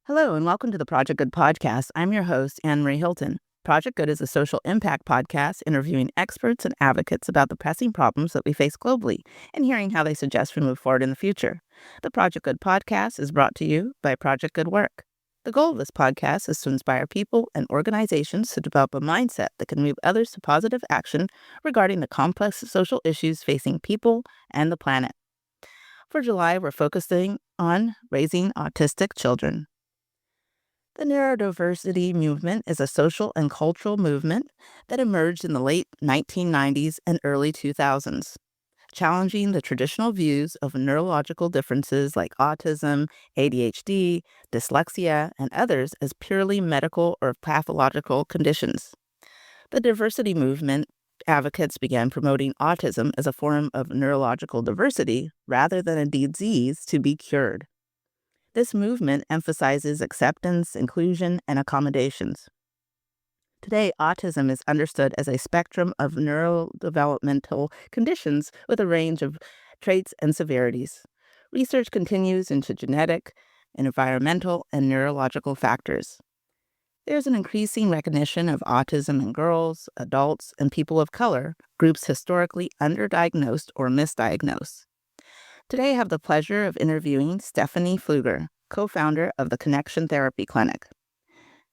Hello, and welcome to the Project Good podcast. I'm your host, Anne Marie Hilton. Project Good is a social impact podcast interviewing experts and advocates about the pressing problems that we face globally and hearing how they suggest we move forward in the future. The Project Good podcast is brought to you by Project Good Work. The goal of this podcast is to inspire people and organizations to develop a mindset that can move others to positive action regarding the complex social issues facing people and the planet. For July, we're focusing on raising autistic children. The Neurodiversity Movement is a social and cultural movement that emerged in the late 1990s and early 2000s, challenging the traditional views of neurological differences like autism, ADHD, dyslexia, and others as purely medical or pathological conditions. The diversity movement advocates began promoting autism as a form of neurological diversity rather than a disease to be cured. This movement emphasizes acceptance, inclusion, and accommodations. Today, autism is understood as a spectrum of neurodevelopmental conditions with a range of traits and severities. Research continues into genetic, environmental, and neurological factors. There's an increasing recognition of autism in girls, adults, and people of color, groups historically underdiagnosed or misdiagnosed. Today, I have the pleasure of interviewing Stephanie Fluger, co-founder of the Connection Therapy Clinic.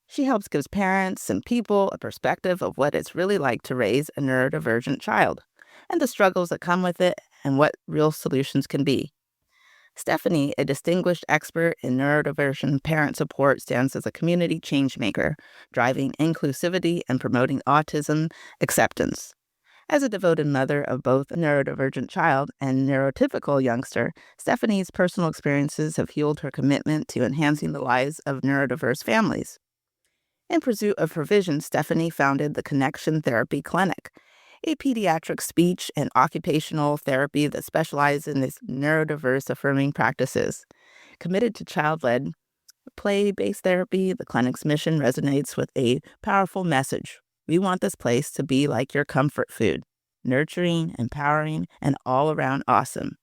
She helps give parents and people a perspective of what it's really like to raise a neurodivergent child and the struggles that come with it and what real solutions can be. Stephanie, a distinguished expert in neurodivergent parent support, stands as a community changemaker, driving inclusivity and promoting autism acceptance. As a devoted mother of both a neurodivergent child and neurotypical youngster, Stephanie's personal experiences have fueled her commitment to enhancing the lives of neurodiverse families. In pursuit of her vision, Stephanie founded the Connection Therapy Clinic, a pediatric speech and occupational therapy that specializes in these neurodiverse affirming practices. Committed to child-led, play-based therapy, the clinic's mission resonates with a powerful message. We want this place to be like your comfort food, nurturing, empowering, and all around awesome.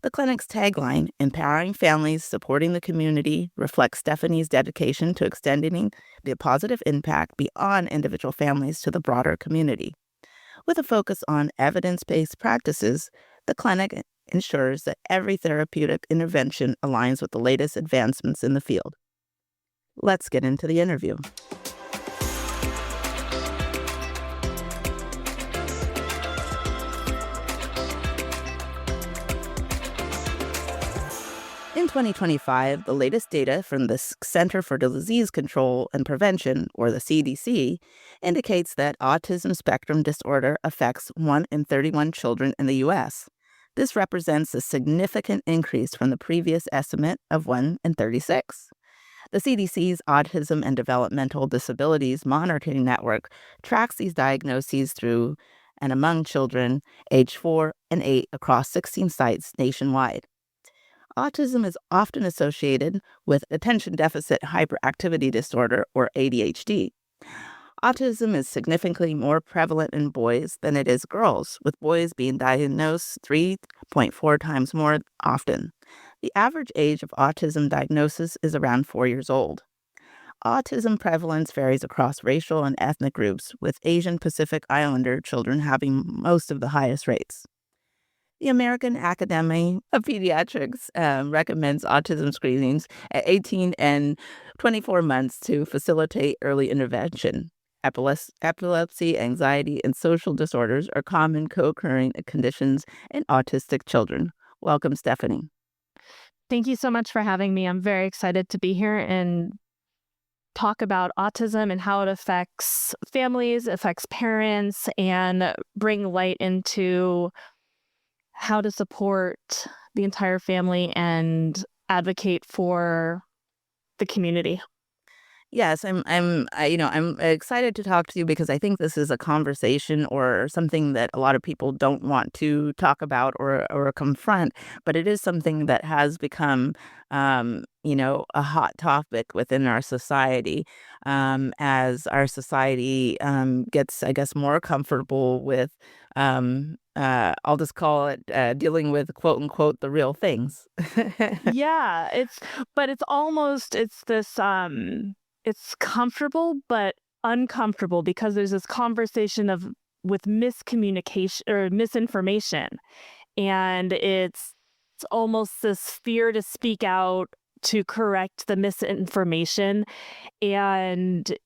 The clinic's tagline, Empowering Families, Supporting the Community, reflects Stephanie's dedication to extending the positive impact beyond individual families to the broader community. With a focus on evidence-based practices, the clinic ensures that every therapeutic intervention aligns with the latest advancements in the field. Let's get into the interview. In 2025, the latest data from the Center for Disease Control and Prevention, or the CDC, indicates that autism spectrum disorder affects 1 in 31 children in the U.S. This represents a significant increase from the previous estimate of 1 in 36. The CDC's Autism and Developmental Disabilities Monitoring Network tracks these diagnoses through and among children aged 4 and 8 across 16 sites nationwide. Autism is often associated with attention deficit hyperactivity disorder, or ADHD. Autism is significantly more prevalent in boys than it is girls, with boys being diagnosed 3.4 times more often. The average age of autism diagnosis is around 4 years old. Autism prevalence varies across racial and ethnic groups, with Asian Pacific Islander children having most of the highest rates. The American Academy of Pediatrics recommends autism screenings at 18 and 24 months to facilitate early intervention. Epilepsy, anxiety, and social disorders are common co-occurring conditions in autistic children. Welcome, Stephanie. Thank you so much for having me. I'm very excited to be here and talk about autism and how it affects families, affects parents, and bring light into how to support the entire family and advocate for the community. Yes, I'm excited to talk to you because I think this is a conversation or something that a lot of people don't want to talk about or confront, but it is something that has become, a hot topic within our society, as our society gets, I guess, more comfortable with I'll just call it dealing with quote unquote the real things. Yeah, it's this it's comfortable but uncomfortable because there's this conversation of with miscommunication or misinformation, and it's almost this fear to speak out to correct the misinformation, and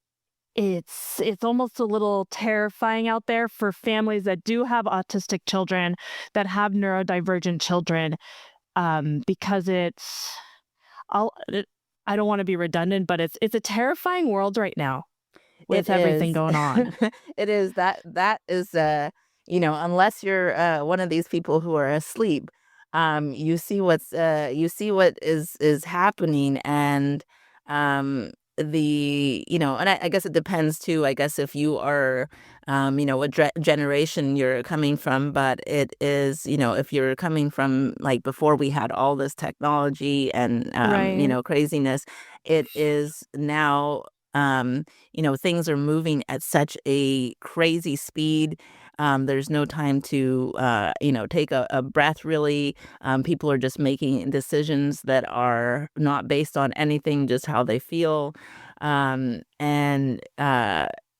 it's almost a little terrifying out there for families that do have autistic children, that have neurodivergent children, because I'll, it, I don't want to be redundant, but it's a terrifying world right now It with everything is. going on. It is that is unless you're one of these people who are asleep, you see what is happening, and and I guess it depends too. I guess if you are what generation you're coming from, but it is, if you're coming from like before we had all this technology and Right. craziness, it is now things are moving at such a crazy speed. There's no time to, take a breath, really. People are just making decisions that are not based on anything, just how they feel. And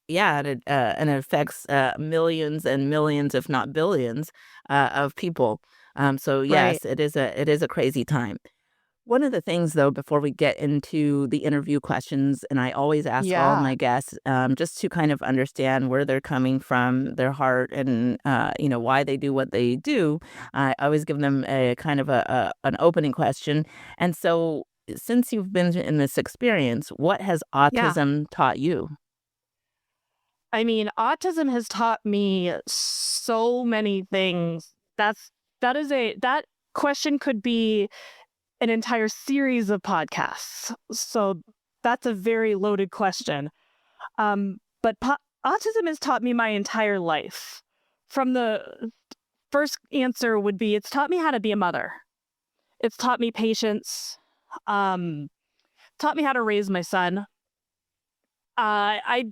yeah, and it affects millions and millions, if not billions, of people. So Right. yes, it is a crazy time. One of the things, though, before we get into the interview questions, and I always ask all of Yeah. my guests, just to kind of understand where they're coming from, their heart, and why they do what they do. I always give them a kind of an opening question. And so, since you've been in this experience, what has Yeah. autism taught you? I mean, autism has taught me so many things. That question could be an entire series of podcasts. So that's a very loaded question. But autism has taught me my entire life. From the first answer would be it's taught me how to be a mother. It's taught me patience. Um, Taught me how to raise my son. I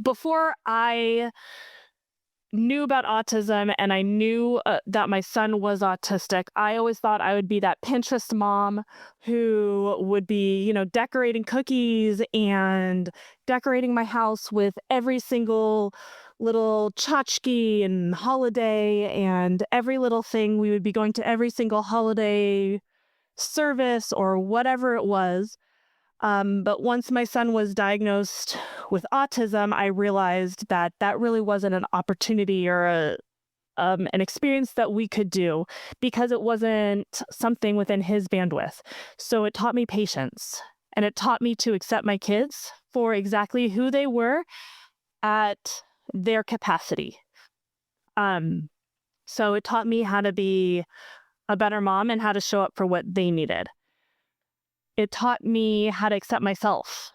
before I knew about autism and I knew that my son was autistic, I always thought I would be that Pinterest mom who would be, decorating cookies and decorating my house with every single little tchotchke and holiday and every little thing. We would be going to every single holiday service or whatever it was. But once my son was diagnosed with autism, I realized that that really wasn't an opportunity or an experience that we could do because it wasn't something within his bandwidth. So it taught me patience, and it taught me to accept my kids for exactly who they were at their capacity. Um, so it taught me how to be a better mom and how to show up for what they needed. It taught me how to accept myself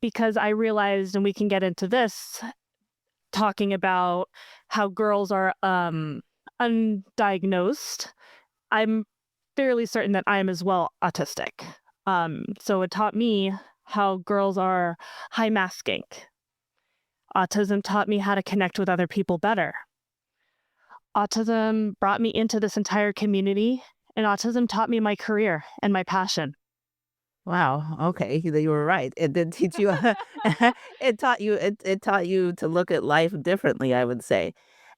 because I realized, and we can get into this, talking about how girls are undiagnosed. I'm fairly certain that I am as well autistic. So it taught me how girls are high masking. Autism taught me how to connect with other people better. Autism brought me into this entire community, and autism taught me my career and my passion. Wow. Okay, you were right. It did teach you. It taught you to look at life differently, I would say,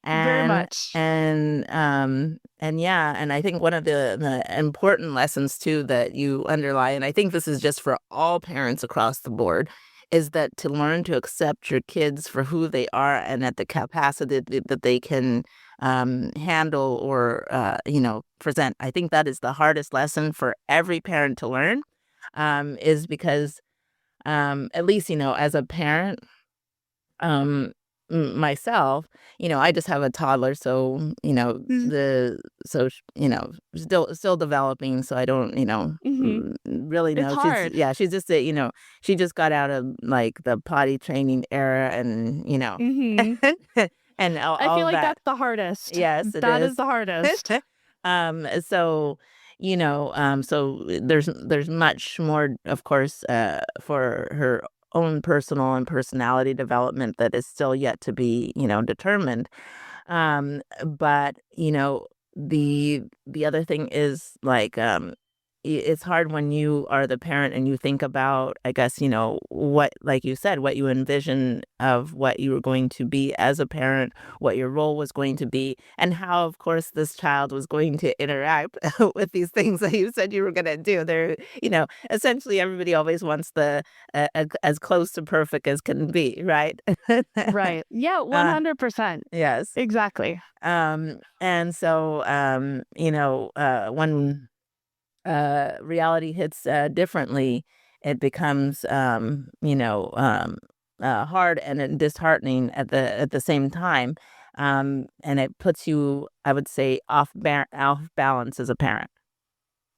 Very and much. and yeah, and I think one of the important lessons too that you underlie, and I think this is just for all parents across the board, is that to learn to accept your kids for who they are and at the capacity that they can handle or present. I think that is the hardest lesson for every parent to learn, is because, at least, as a parent, myself, I just have a toddler, so, Mm. still developing, so I don't, Hmm. really It's know. She's hard. Yeah, she's just she just got out of like the potty training era, and Hmm. and I all feel of like that. that's the hardest. Yes, it That is is. the hardest. So, so there's much more, of course, for her own personal and personality development that is still yet to be, determined. But, the other thing is like, it's hard when you are the parent and you think about, I guess, what, like you said, what you envision of what you were going to be as a parent, what your role was going to be, and how, of course, this child was going to interact with these things that you said you were going to do. Essentially everybody always wants as close to perfect as can be, right? Right. Yeah, uh, 100%. yes. Exactly. And so, when reality hits differently, it becomes hard and disheartening at the same time, and it puts you, I would say, off balance as a parent.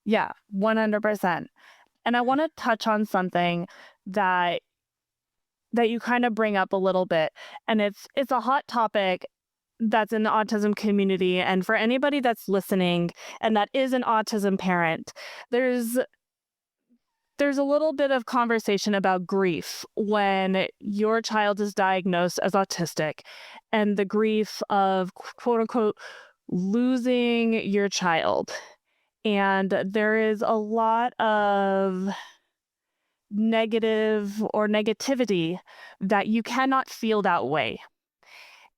Yeah, 100%. And I want to touch on something that you kind of bring up a little bit, and it's a hot topic that's in the autism community. And for anybody that's listening and that is an autism parent, there's a little bit of conversation about grief when your child is diagnosed as autistic, and the grief of quote unquote losing your child. And there is a lot of negative or negativity that you cannot feel that way.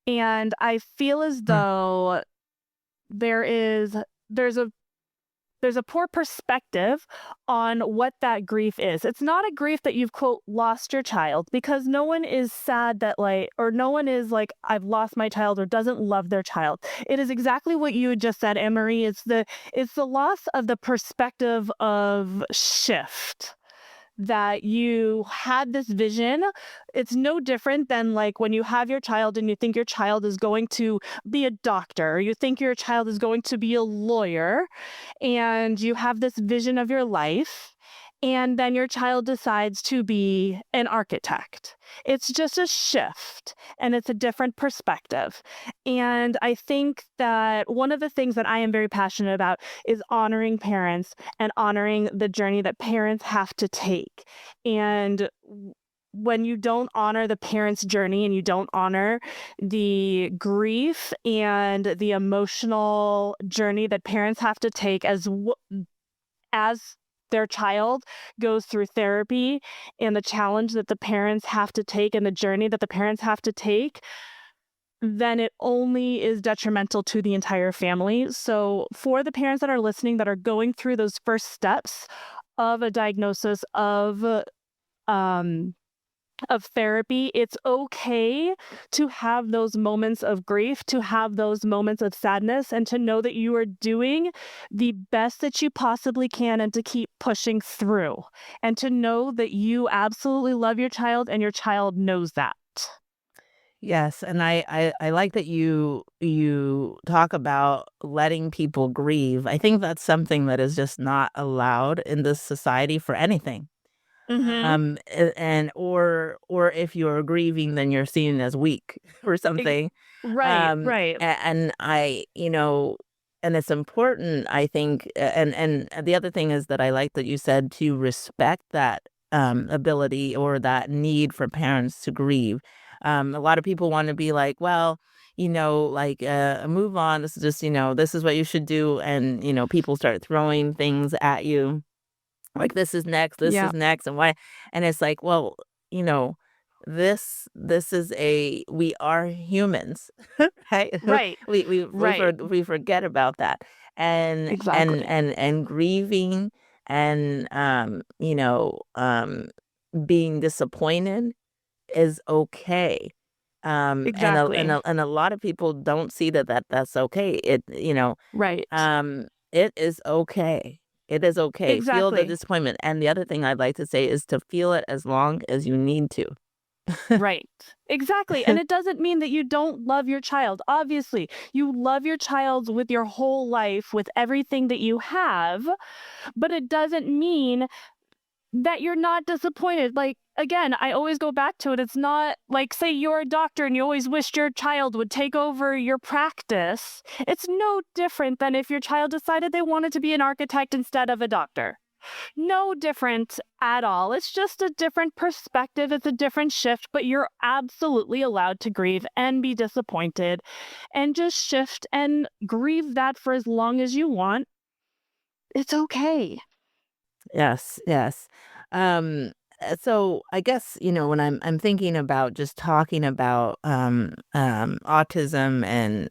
And I feel as Mm. though there's a poor perspective on what that grief is. It's not a grief that you've quote lost your child, because no one is sad that or no one is like, I've lost my child, or doesn't love their child. It is exactly what you just said, Anne Marie. It's the loss of the perspective of shift, that you had this vision. It's no different than like when you have your child and you think your child is going to be a doctor, or you think your child is going to be a lawyer, and you have this vision of your life, and then your child decides to be an architect. It's just a shift, and it's a different perspective. And I think that one of the things that I am very passionate about is honoring parents and honoring the journey that parents have to take. And when you don't honor the parent's journey, and you don't honor the grief and the emotional journey that parents have to take as their child goes through therapy, and the challenge that the parents have to take and the journey that the parents have to take, then it only is detrimental to the entire family. So for the parents that are listening, that are going through those first steps of a diagnosis um of therapy, it's okay to have those moments of grief, to have those moments of sadness, and to know that you are doing the best that you possibly can, and to keep pushing through, and to know that you absolutely love your child and your child knows that. Yes, and I like that you talk about letting people grieve. I think that's something that is just not allowed in this society for anything. Mm-hmm. Or if you're grieving, then you're seen as weak or something. Right, right. And and it's important, I think. And the other thing is that I like that you said to respect that ability or that need for parents to grieve. A lot of people want to be like, well, like, move on. This is just, this is what you should do. And, people start throwing things at you like, this Yeah. is next, and why, and it's like, well, you know, this is we are humans, right? Right, right. We forget about that, Exactly. and grieving, and being disappointed is okay. Exactly. And a lot of people don't see that's okay. Right. It is okay. It is okay. Feel the Exactly. disappointment, and the other thing I'd like to say is to feel it as long as you need to. Right. Exactly. And it doesn't mean that you don't love your child. Obviously, you love your child with your whole life, with everything that you have, but it doesn't mean that you're not disappointed. Like, again, I always go back to it. It's not like, say you're a doctor and you always wished your child would take over your practice. It's no different than if your child decided they wanted to be an architect instead of a doctor. No different at all. It's just a different perspective. It's a different shift, but you're absolutely allowed to grieve and be disappointed and just shift and grieve that for as long as you want. It's okay. Yes, yes. So I guess, when I'm thinking about just talking about autism and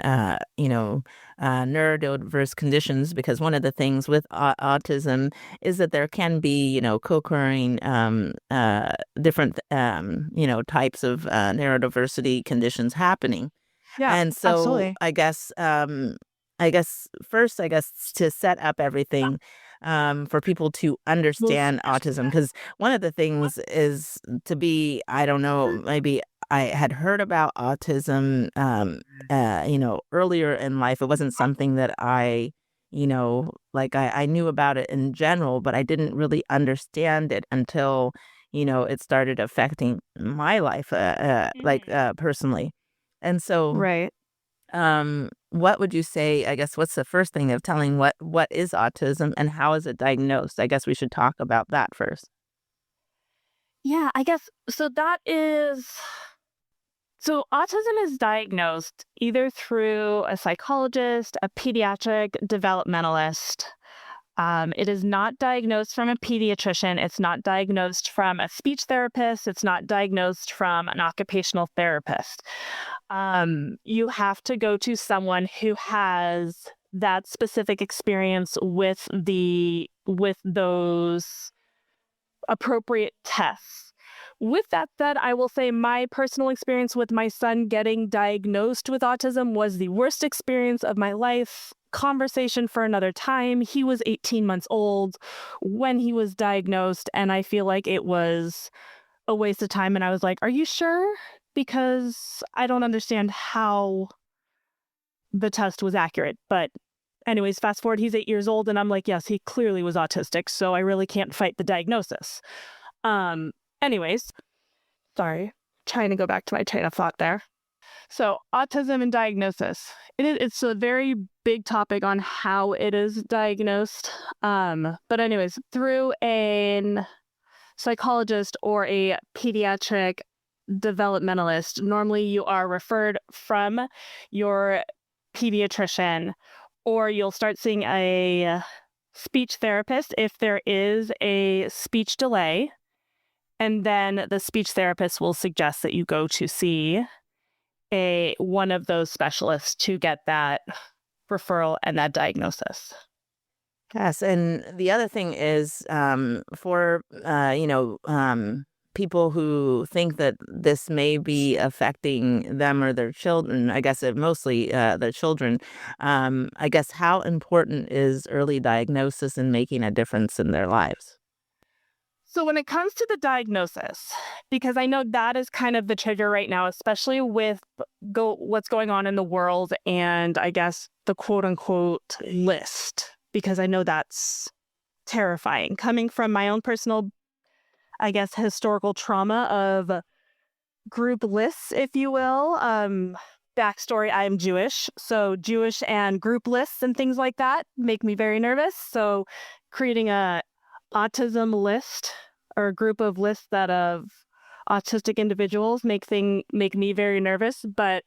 neurodiverse conditions, because one of the things with autism is that there can be, co-occurring different types of neurodiversity conditions happening. Yeah, And so absolutely. I guess first, to set up everything for people to understand autism, because one of the things is to be, I don't know, maybe I had heard about autism, earlier in life. It wasn't something that I knew about it in general, but I didn't really understand it until, it started affecting my life, Mhm. personally. And so, Right. what would you say, I guess, what's the first thing of telling what is autism and how is it diagnosed? I guess we should talk about that first. Yeah, I guess so. So autism is diagnosed either through a psychologist, a pediatric developmentalist. It is not diagnosed from a pediatrician. It's not diagnosed from a speech therapist. It's not diagnosed from an occupational therapist. You have to go to someone who has that specific experience with those appropriate tests. With that said, I will say my personal experience with my son getting diagnosed with autism was the worst experience of my life. Conversation for another time. He was 18 months old when he was diagnosed, and I feel like it was a waste of time. And I was like, are you sure? Because I don't understand how the test was accurate. But, anyways, fast forward, he's 8 years old, and I'm like, yes, he clearly was autistic. So I really can't fight the diagnosis. Um, anyways, sorry, trying to go back to my train of thought there. So, autism and diagnosis. It's a very big topic on how it is diagnosed. But anyways, through a psychologist or a pediatric developmentalist, normally you are referred from your pediatrician, or you'll start seeing a speech therapist if there is a speech delay. And then the speech therapist will suggest that you go to see a one of those specialists to get that referral and that diagnosis. Yes, and the other thing is, for people who think that this may be affecting them or their children. I guess mostly the children. I guess how important is early diagnosis in making a difference in their lives? So when it comes to the diagnosis, because I know that is kind of the trigger right now, especially with what's going on in the world and I guess the quote unquote list, because I know that's terrifying coming from my own personal, I guess, historical trauma of group lists, if you will. Backstory, I am Jewish. So Jewish and group lists and things like that make me very nervous. So creating a autism list or a group of lists that of autistic individuals make me very nervous. But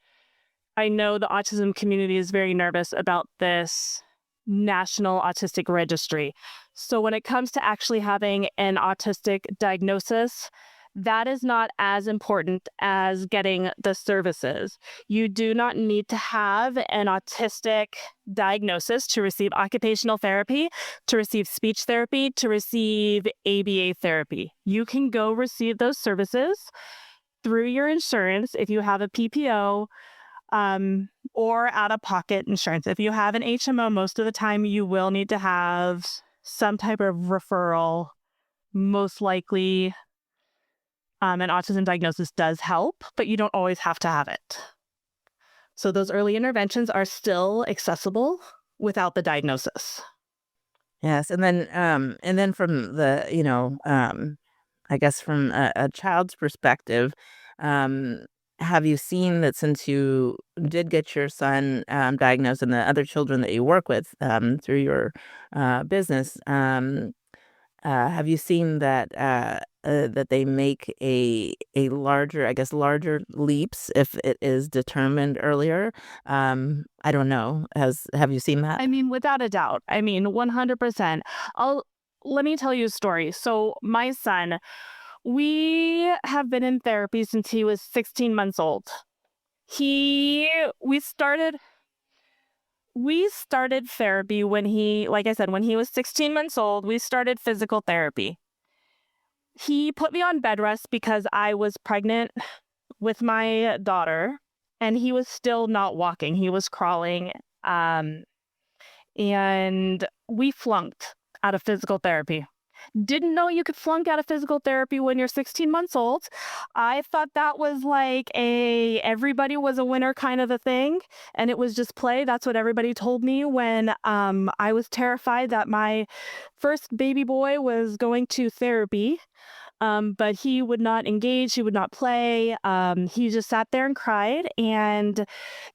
I know the autism community is very nervous about this national autistic registry. So when it comes to actually having an autistic diagnosis, that is not as important as getting the services. You do not need to have an autistic diagnosis to receive occupational therapy, to receive speech therapy, to receive ABA therapy. You can go receive those services through your insurance if you have a PPO, or out of pocket insurance. If you have an HMO, most of the time you will need to have some type of referral. Most likely, an autism diagnosis does help, but you don't always have to have it. So those early interventions are still accessible without the diagnosis. Yes, and then from the, I guess from a child's perspective, um, have you seen that since you did get your son diagnosed and the other children that you work with through your business, Have you seen that that they make a larger leaps if it is determined earlier? I don't know. Have you seen that? I mean, without a doubt. I mean, 100%. Let me tell you a story. So my son, we have been in therapy since he was 16 months old. He we started therapy when he, like I said, when he was 16 months old. We started physical therapy. He put me on bed rest because I was pregnant with my daughter, and he was still not walking. He was crawling. And we flunked out of physical therapy. Didn't know you could flunk out of physical therapy when you're 16 months old. I thought that was like everybody was a winner kind of a thing, and it was just play. That's what everybody told me when I was terrified that my first baby boy was going to therapy. But he would not engage, he would not play. He just sat there and cried. And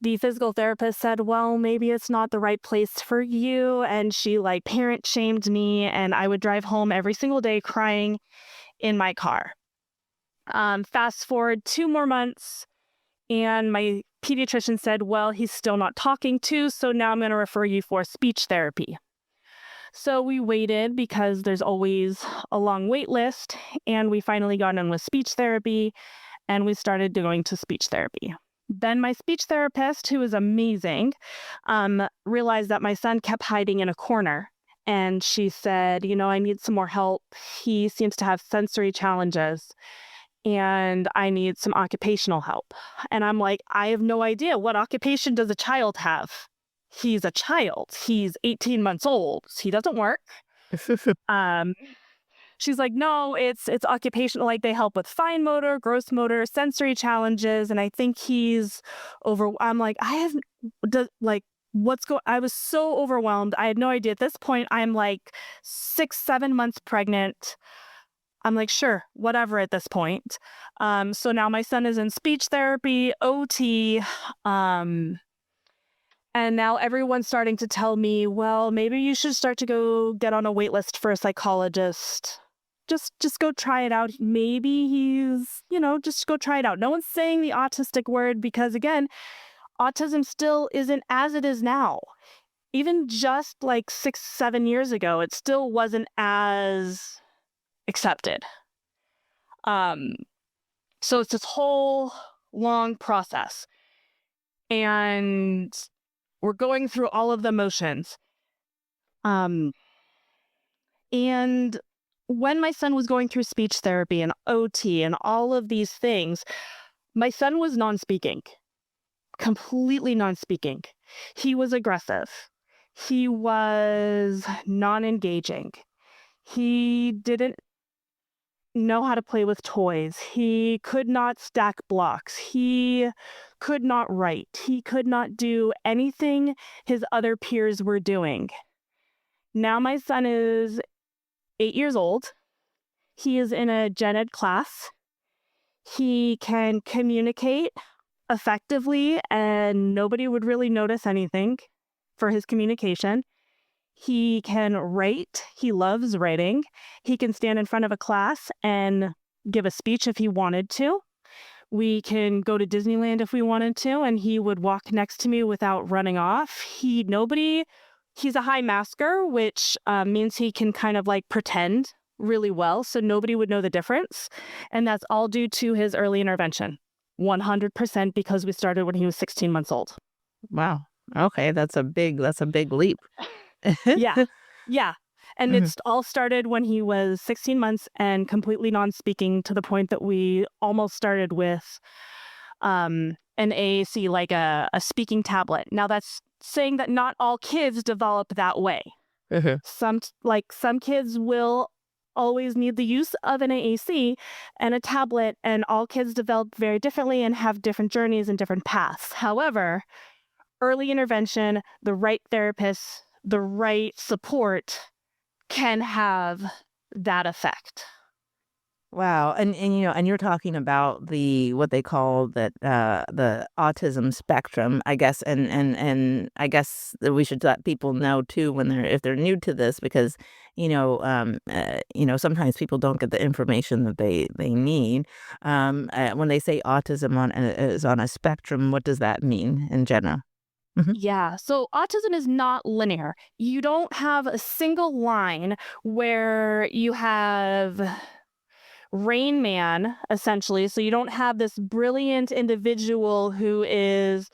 the physical therapist said, well, maybe it's not the right place for you. And she like parent shamed me. And I would drive home every single day crying in my car. Fast forward 2 more months. And my pediatrician said, well, he's still not talking to, so now I'm going to refer you for speech therapy. So we waited because there's always a long wait list, and we finally got in with speech therapy, and we started going to speech therapy. Then my speech therapist, who is amazing, realized that my son kept hiding in a corner, and she said, I need some more help. He seems to have sensory challenges, and I need some occupational help. And I'm like, I have no idea. What occupation does a child have? He's a child. He's 18 months old. He doesn't work. She's like, no, it's occupational. Like they help with fine motor, gross motor, sensory challenges. And I think he's I'm like, I was so overwhelmed. I had no idea. At this point, I'm like 6-7 months pregnant. I'm like, sure, whatever at this point. So now my son is in speech therapy, OT, and now everyone's starting to tell me, well, maybe you should start to go get on a wait list for a psychologist. Just go try it out. Maybe he's, just go try it out. No one's saying the autistic word because, again, autism still isn't as it is now. Even just like 6-7 years ago, it still wasn't as accepted. So it's this whole long process. And we're going through all of the motions. And when my son was going through speech therapy and OT and all of these things, my son was non-speaking, completely non-speaking. He was aggressive. He was non-engaging. He didn't know how to play with toys. He could not stack blocks. He could not write. He could not do anything his other peers were doing. Now my son is 8 years old. He is in a gen ed class. He can communicate effectively, and nobody would really notice anything for his communication. He can write. He loves writing. He can stand in front of a class and give a speech if he wanted to. We can go to Disneyland if we wanted to, and he would walk next to me without running off. He's a high masker, which means he can kind of like pretend really well, so nobody would know the difference. And that's all due to his early intervention. 100% because we started when he was 16 months old. Wow. Okay, that's a big leap. Yeah. And It's all started when he was 16 months and completely non-speaking, to the point that we almost started with an AAC, like a speaking tablet. Now that's saying that not all kids develop that way. Some kids will always need the use of an AAC and a tablet, and all kids develop very differently and have different journeys and different paths. However, early intervention, the right therapist, the right support can have that effect. Wow, and you're talking about what they call the autism spectrum, I guess, and I guess that we should let people know too when if they're new to this because sometimes people don't get the information that they need. When they say autism is on a spectrum, what does that mean in general? Mhm. Yeah, so autism is not linear. You don't have a single line where you have Rain Man, essentially. So you don't have this brilliant individual who is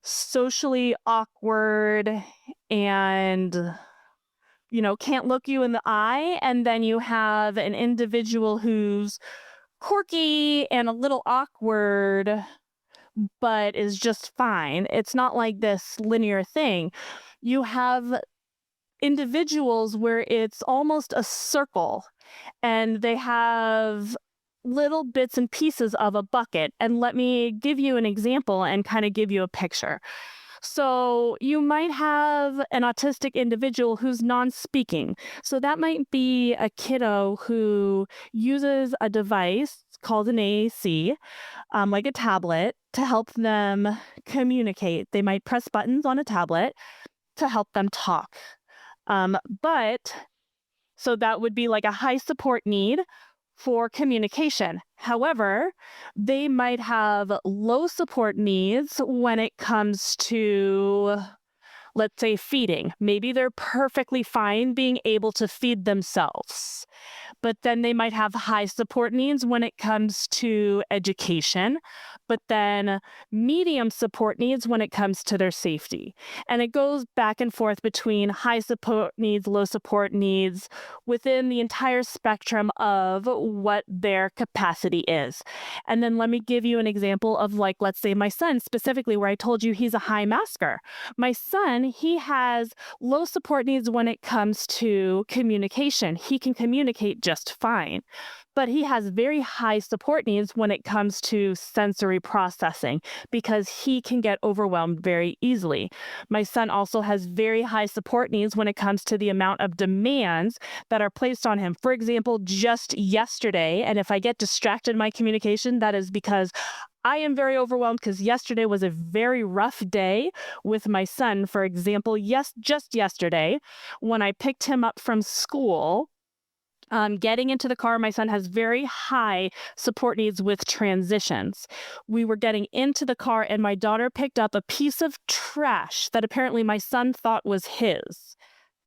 socially awkward and, can't look you in the eye. And then you have an individual who's quirky and a little awkward, but is just fine. It's not like this linear thing. You have individuals where it's almost a circle and they have little bits and pieces of a bucket. And let me give you an example and kind of give you a picture. So you might have an autistic individual who's non-speaking. So that might be a kiddo who uses a device called an AAC, like a tablet, to help them communicate. They might press buttons on a tablet to help them talk. But so that would be like a high support need for communication. However, they might have low support needs when it comes to, let's say, feeding. Maybe they're perfectly fine being able to feed themselves, but then they might have high support needs when it comes to education, but then medium support needs when it comes to their safety. And it goes back and forth between high support needs, low support needs within the entire spectrum of what their capacity is. And then let me give you an example of, like, let's say my son specifically, where I told you he's a high masker. My son, he has low support needs when it comes to communication. He can communicate just fine, but he has very high support needs when it comes to sensory processing because he can get overwhelmed very easily. My son also has very high support needs when it comes to the amount of demands that are placed on him. For example, just yesterday, and if I get distracted in my communication, that is because I am very overwhelmed because yesterday was a very rough day with my son. For example, just yesterday, when I picked him up from school, getting into the car, my son has very high support needs with transitions. We were getting into the car, and my daughter picked up a piece of trash that apparently my son thought was his.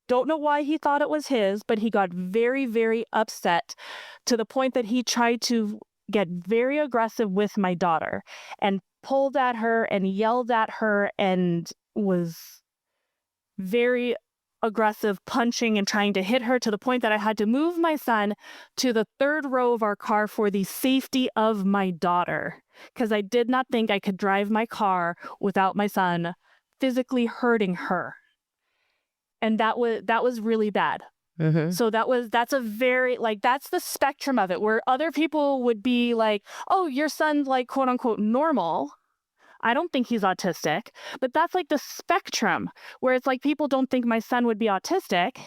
Don't know why he thought it was his, but he got very, very upset to the point that he tried to get very aggressive with my daughter and pulled at her and yelled at her and was very aggressive, punching and trying to hit her, to the point that I had to move my son to the third row of our car for the safety of my daughter, because I did not think I could drive my car without my son physically hurting her. And that was really bad. Mhm. So that's a very, like, that's the spectrum of it, where other people would be like, oh, your son's like quote unquote normal. I don't think he's autistic, but that's like the spectrum where it's like people don't think my son would be autistic,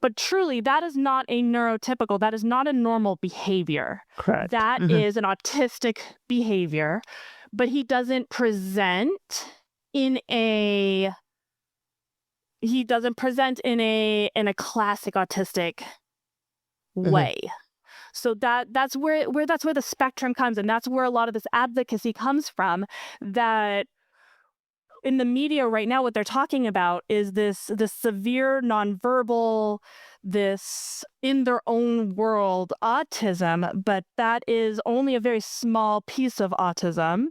but truly that is not a neurotypical, that is not a normal behavior. Correct. That Mhm. is an autistic behavior, but he doesn't present in a classic autistic Mhm. way. So that's where the spectrum comes, and that's where a lot of this advocacy comes from. That in the media right now, what they're talking about is this severe nonverbal, this in their own world autism, but that is only a very small piece of autism,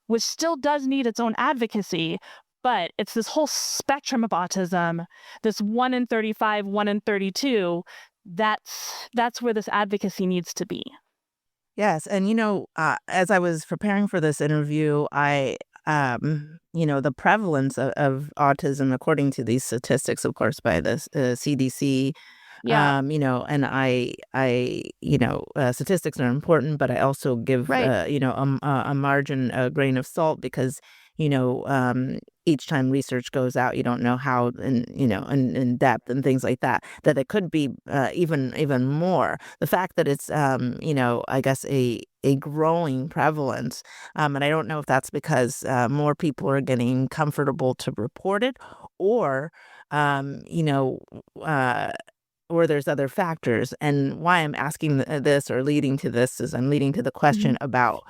which still does need its own advocacy. But it's this whole spectrum of autism, this 1 in 35, 1 in 32. That's where this advocacy needs to be. Yes, and as I was preparing for this interview, the prevalence of autism, according to these statistics, of course, by the CDC, Yeah, and statistics are important, but I also give, right. a margin, a grain of salt because, each time research goes out, you don't know how in depth and things like that, that it could be even more. The fact that it's, I guess a growing prevalence. And I don't know if that's because more people are getting comfortable to report it, or, uh, or there's other factors. And why I'm asking this, or leading to this, is I'm leading to the question about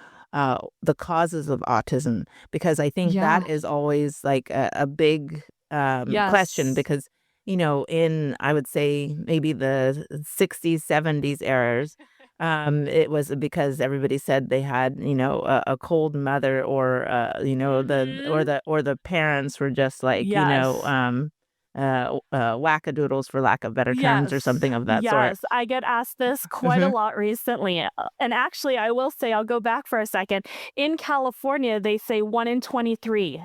the causes of autism, because I think Yeah. that is always like a big question, Yes. because, in, I would say, maybe the 60s, 70s eras, it was because everybody said they had, a cold mother, or, or the parents were just like, Yes. wackadoodles, for lack of better terms, or Yes. something of that sort. Yes. I get asked this quite a Hmm. lot recently. And actually, I will say, I'll go back for a second. In California, they say 1 in 23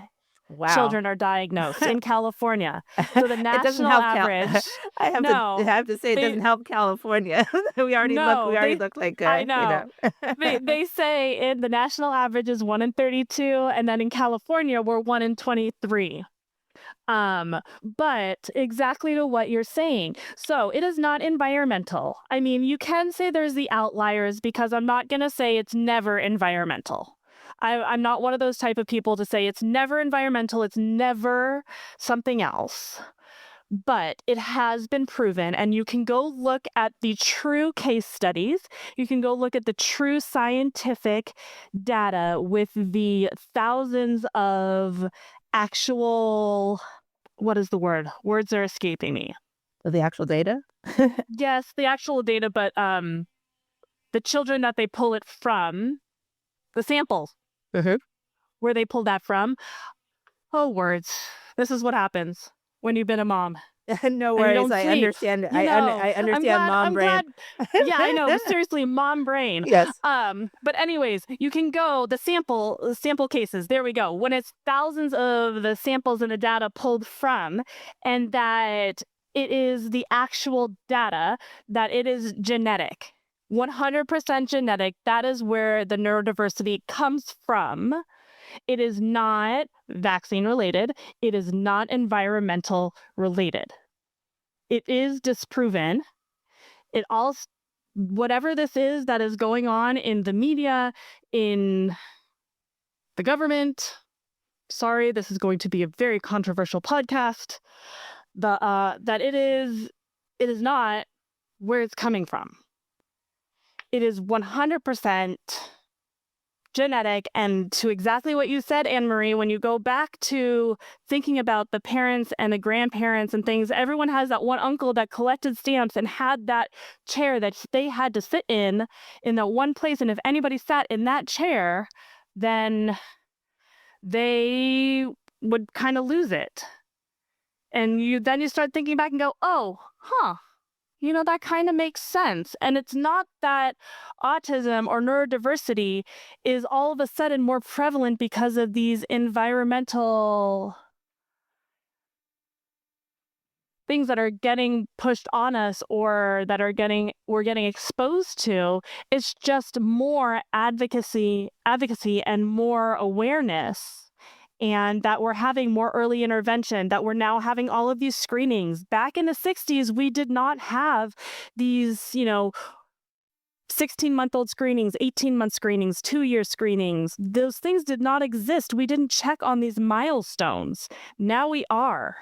Wow. children are diagnosed in California. So the It doesn't national help average, I have to I no, have to say it they, doesn't help California. We no, already look like, I know. They say in the national average is 1 in 32, and then in California, we're 1 in 23. But exactly to what you're saying. So it is not environmental. I mean, you can say there's the outliers, because I'm not going to say it's never environmental. I'm not one of those type of people to say it's never environmental, it's never something else. But it has been proven, and you can go look at the true case studies. You can go look at the true scientific data with the thousands of actual, what is the word? Words are escaping me. The actual data? Yes, the actual data, but the children that they pull it from, the samples, Mhm. where they pull that from. Oh, words. This is what happens when you've been a mom No and you worries, don't I sleep. understand. I I'm understand glad. mom I'm brain. glad. Yeah, I know. Seriously, mom brain. Yes. But anyways, you can go the sample cases. There we go. When it's thousands of the samples and the data pulled from, and that it is the actual data, that it is genetic, 100% genetic. That is where the neurodiversity comes from. It is not vaccine related. It is not environmental related. It is disproven. It all, whatever this is that is going on in the media, in the government. Sorry, this is going to be a very controversial podcast. That it is not where it's coming from. It is 100% genetic. And to exactly what you said, Anne Marie, when you go back to thinking about the parents and the grandparents and things, everyone has that one uncle that collected stamps and had that chair that they had to sit in that one place. And if anybody sat in that chair, then they would kind of lose it. And you start thinking back and go, oh, huh. That kind of makes sense. And it's not that autism or neurodiversity is all of a sudden more prevalent because of these environmental things that are getting pushed on us, or that we're getting exposed to. It's just more advocacy and more awareness, and that we're having more early intervention, that we're now having all of these screenings. Back in the 60s, we did not have these, 16-month-old screenings, 18-month screenings, 2-year screenings. Those things did not exist. We didn't check on these milestones. Now we are.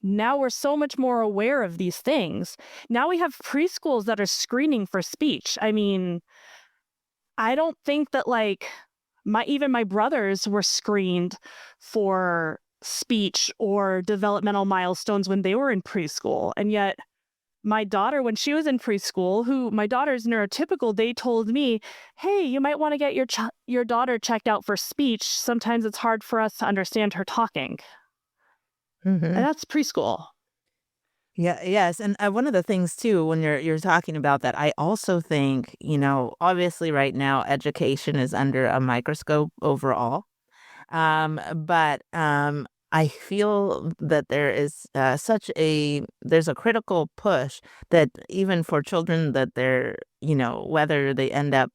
Now we're so much more aware of these things. Now we have preschools that are screening for speech. I mean, I don't think that even my brothers were screened for speech or developmental milestones when they were in preschool. And yet my daughter, when she was in preschool, my daughter's neurotypical, they told me, hey, you might want to get your daughter checked out for speech. Sometimes it's hard for us to understand her talking. And Mhm. that's preschool. Yeah, yes, and, one of the things too, when you're talking about that, I also think, obviously right now education is under a microscope overall. But, I feel that there is there's a critical push that even for children that they're, whether they end up,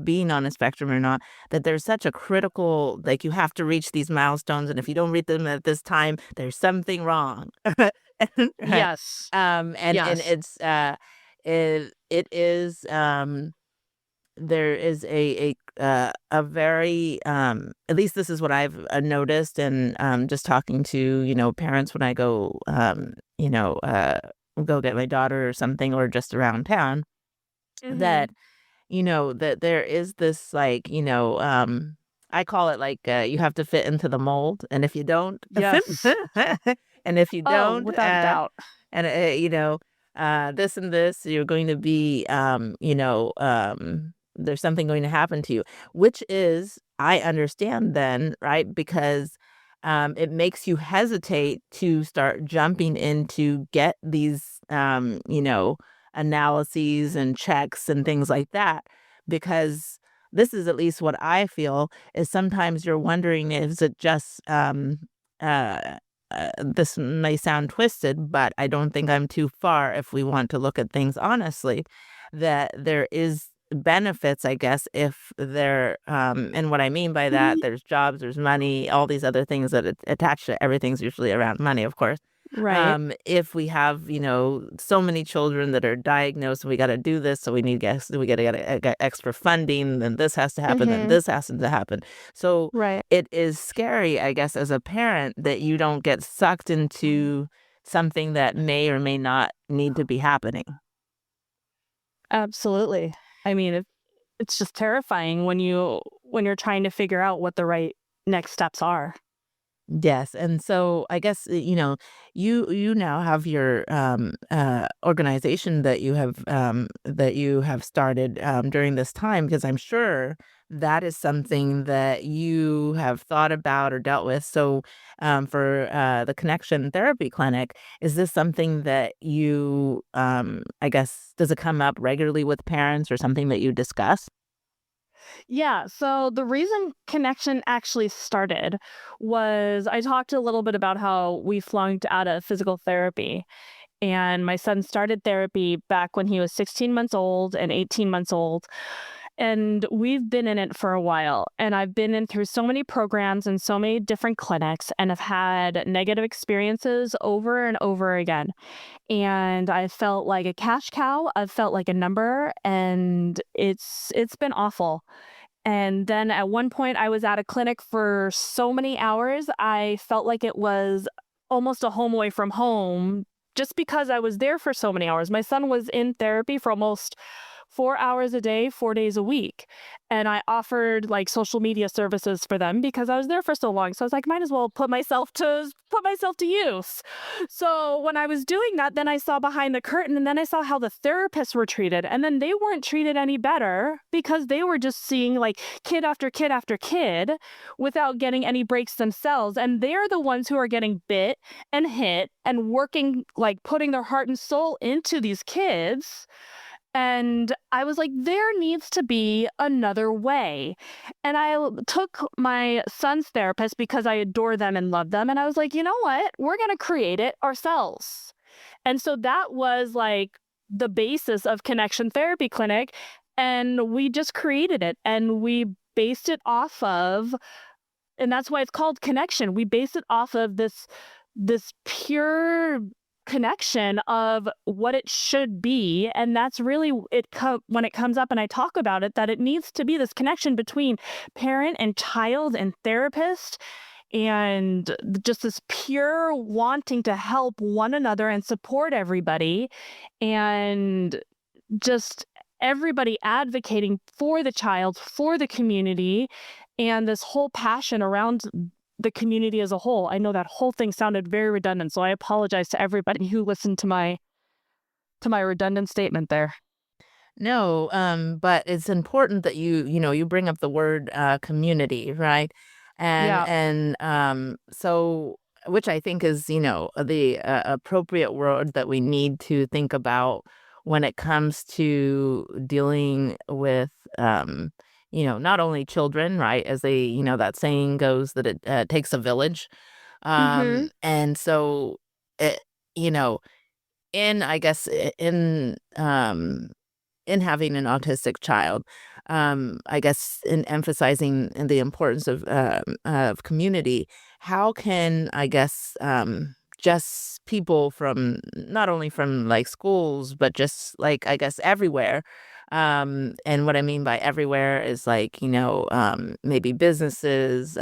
being on a spectrum or not, that there's such a critical, like you have to reach these milestones. And if you don't reach them at this time, there's something wrong. Yes. And Yes. it is, there is a very, at least this is what I've noticed, and just talking to, parents when I go, go get my daughter or something, or just around town, that, that there is this, like, I call it like, you have to fit into the mold. And if you don't, Yes. and if you Oh, don't, without a doubt. and this and this, you're going to be, there's something going to happen to you, which is, I understand then, right? Because it makes you hesitate to start jumping in to get these, analyses and checks and things like that, because this is at least what I feel is sometimes you're wondering, is it just, uh, this may sound twisted, but I don't think I'm too far if we want to look at things honestly, that there is benefits, I guess, if there, and what I mean by that, there's jobs, there's money, all these other things that attach to everything's usually around money, of course. Right. If we have, so many children that are diagnosed, and we got to do this, so we got to get extra funding, then this has to happen, then this has to happen. So Right. it is scary, I guess, as a parent, that you don't get sucked into something that may or may not need to be happening. Absolutely. I mean, it's just terrifying when you're trying to figure out what the right next steps are. Yes, and so I guess, you now have your organization that you have started during this time, because I'm sure that is something that you have thought about or dealt with. So for the Connection Therapy Clinic, is this something that you, I guess, does it come up regularly with parents, or something that you discuss? Yeah, so the reason Connection actually started was I talked a little bit about how we flunked out of physical therapy. And my son started therapy back when he was 16 months old and 18 months old. And we've been in it for a while. And I've been in through so many programs and so many different clinics, and have had negative experiences over and over again. And I felt like a cash cow. I've felt like a number, and it's been awful. And then at one point, I was at a clinic for so many hours, I felt like it was almost a home away from home, just because I was there for so many hours. My son was in therapy for almost 4 hours a day, 4 days a week. And I offered like social media services for them because I was there for so long. So I was like, might as well put myself to use. So when I was doing that, then I saw behind the curtain, and then I saw how the therapists were treated. And then they weren't treated any better because they were just seeing like kid after kid after kid without getting any breaks themselves. And they're the ones who are getting bit and hit and working, like putting their heart and soul into these kids. And I was like, there needs to be another way. And took my son's therapist because I adore them and love them. And I was like, you know what? We're going to create it ourselves. And so that was like the basis of Connection Therapy Clinic. And we just created it, and we based it off of, and that's why it's called Connection. We based it off of this pure connection of what it should be. And that's really when it comes up and I talk about it, that it needs to be this connection between parent and child and therapist, and just this pure wanting to help one another and support everybody, and just everybody advocating for the child, for the community, and this whole passion around the community as a whole. I know that whole thing sounded very redundant, so I apologize to everybody who listened to my redundant statement there. No, but it's important that you bring up the word community, right? And Yeah. so, which I think is, the appropriate word that we need to think about when it comes to dealing with, not only children, right? As that saying goes, that it takes a village. And so, it, you know, in I guess in having an autistic child, I guess in emphasizing the importance of community, how can I guess just people from not only from like schools but just like I guess everywhere. And what I mean by everywhere is like, maybe businesses,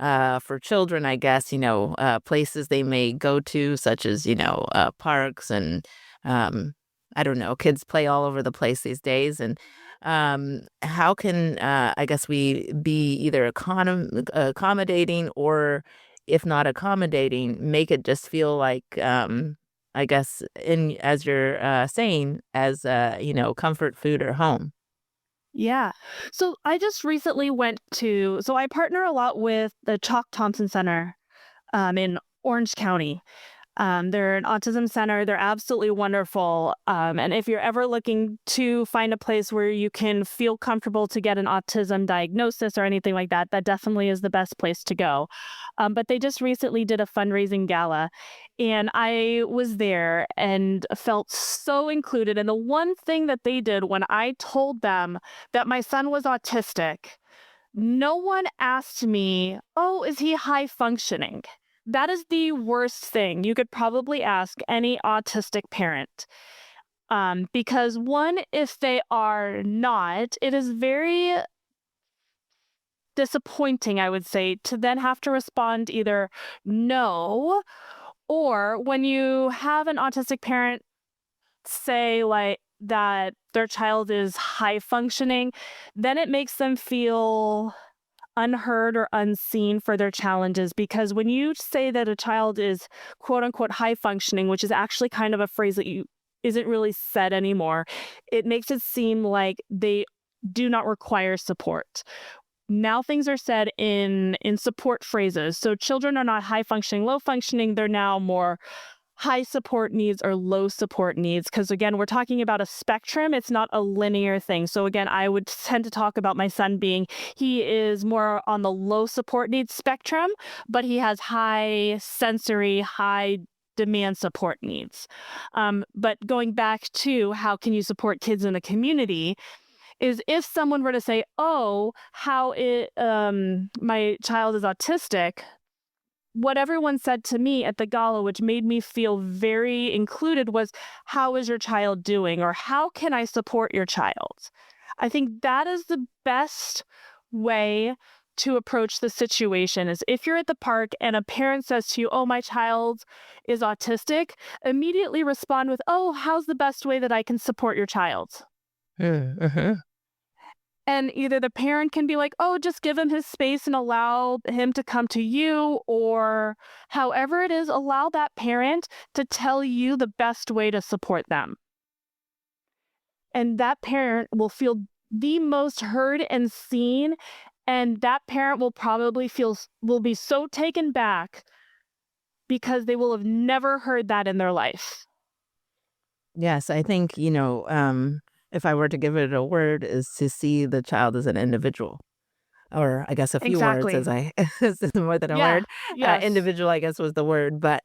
for children, I guess, places they may go to, such as, parks and, I don't know, kids play all over the place these days. And how can, I guess, we be either accommodating or, if not accommodating, make it just feel like, I guess, as you're saying, as, comfort food or home. Yeah. So I just recently so I partner a lot with the Chalk Thompson Center in Orange County. They're an autism center. They're absolutely wonderful. And if you're ever looking to find a place where you can feel comfortable to get an autism diagnosis or anything like that, that definitely is the best place to go. But they just recently did a fundraising gala, and I was there and felt so included. And the one thing that they did when I told them that my son was autistic, no one asked me, "Oh, is he high functioning?" That is the worst thing you could probably ask any autistic parent. Because one, if they are not, it is very disappointing, I would say, to then have to respond either no, or when you have an autistic parent say like that their child is high functioning, then it makes them feel unheard or unseen for their challenges. Because when you say that a child is quote unquote high functioning, which is actually kind of a phrase that you isn't really said anymore, it makes it seem like they do not require support. Now things are said in support phrases. So children are not high functioning, low functioning, they're now more high support needs or low support needs. Because again, we're talking about a spectrum. It's not a linear thing. So again, I would tend to talk about my son being, he is more on the low support needs spectrum, but he has high sensory, high demand support needs. But going back to how can you support kids in the community, is if someone were to say, oh, my child is autistic, what everyone said to me at the gala, which made me feel very included, was, how is your child doing? Or how can I support your child? I think that is the best way to approach the situation. Is if you're at the park and a parent says to you, oh, my child is autistic, immediately respond with, oh, how's the best way that I can support your child? Uh-huh. And either the parent can be like, oh, just give him his space and allow him to come to you, or however it is, allow that parent to tell you the best way to support them. And that parent will feel the most heard and seen. And that parent will probably will be so taken back because they will have never heard that in their life. Yes, I think, if I were to give it a word, is to see the child as an individual. Or I guess a few words Exactly. as is more than a Yeah. word. Yes. Individual, I guess, was the word. But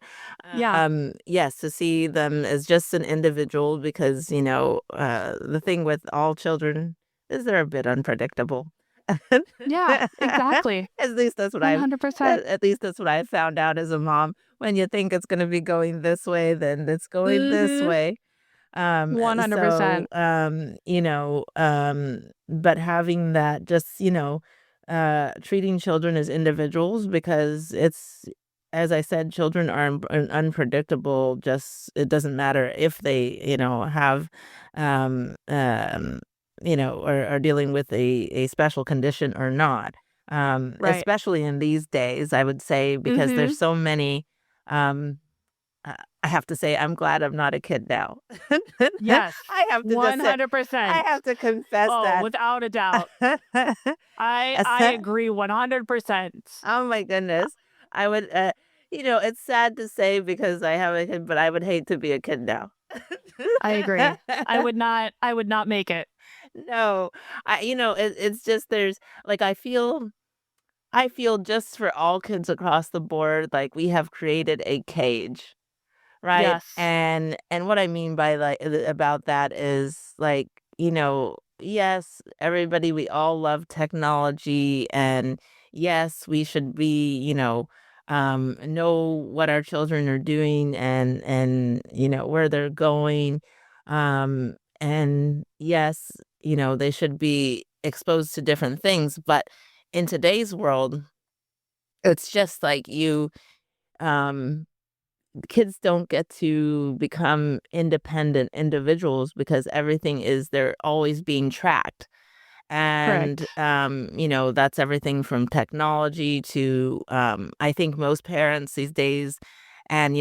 Yeah. yes, to see them as just an individual because, the thing with all children is they're a bit unpredictable. Yeah. Exactly. At least that's what I've 100%. at least that's what I've found out as a mom. When you think it's gonna be going this way, then it's going this Mm-hmm. way. 100%. But having that just, treating children as individuals because it's, as I said, children are unpredictable. Just, it doesn't matter if they, have, um, um, or are dealing with a special condition or not. Right. Especially in these days, I would say, because Mm-hmm. there's so many, um, uh, I have to say I'm glad I'm not a kid now. Yes. I have to just say I 100%. have to confess Oh, that. without a doubt. I agree 100%. Oh my goodness. I would, it's sad to say because I have a kid, but I would hate to be a kid now. I agree. I would not make it. No, it's just there's like I feel I feel just for all kids across the board, like we have created a cage, right? Yes. And what I mean by like about that is like, yes, everybody, we all love technology, and yes, we should be, know what our children are doing, and where they're going. And yes, they should be exposed to different things, but in today's world, it's just like um kids don't get to become independent individuals because they're always being tracked. And, Correct. that's everything from technology to, I think most parents these days, and,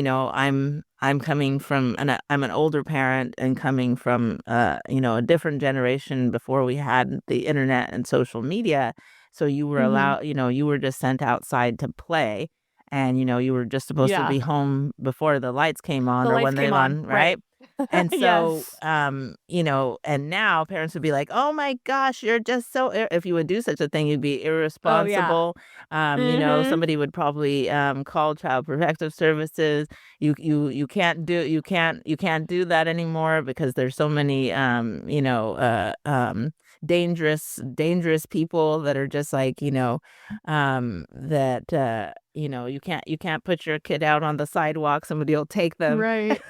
I'm coming from, I'm an older parent and coming from, a different generation before we had the internet and social media. So you were Hmm. allowed, you were just sent outside to play, and, you were just supposed to Yeah. be home before the lights came on The or lights when they came on. on, Right. right? And so, Yes. and now parents would be like, "Oh my gosh, you're just so," if you would do such a thing, you'd be Oh, yeah. irresponsible. Hmm. Somebody would probably call Child Protective Services. You can't do that anymore because there's so many dangerous people that are just like, that you can't put your kid out on the sidewalk. Somebody will take them. Right.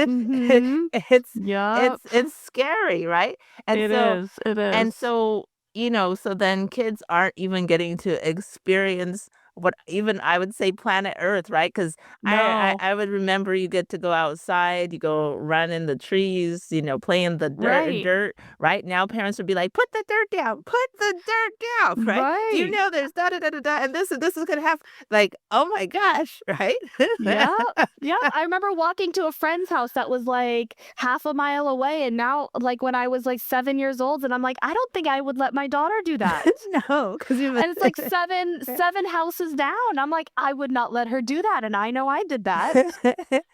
Hmm. It's Yep. it's scary, right? And It so is. It and is. so, so then kids aren't even getting to experience what even I would say planet Earth, right? Because No. I would remember you get to go outside, you go run in the trees, play in the Right. dirt. Right now, parents would be like, "Put the dirt down, put the dirt down," right? Do you Right. know there's da da da da da, and this is gonna happen? Like, oh my gosh, right? Yeah. Yeah. I remember walking to a friend's house that was like half a mile away. And now, like when I was like 7 years old, and I'm like, I don't think I would let my daughter do that. No, because you've And it's like seven houses down. I'm like, I would not let her do that. And I know I did that.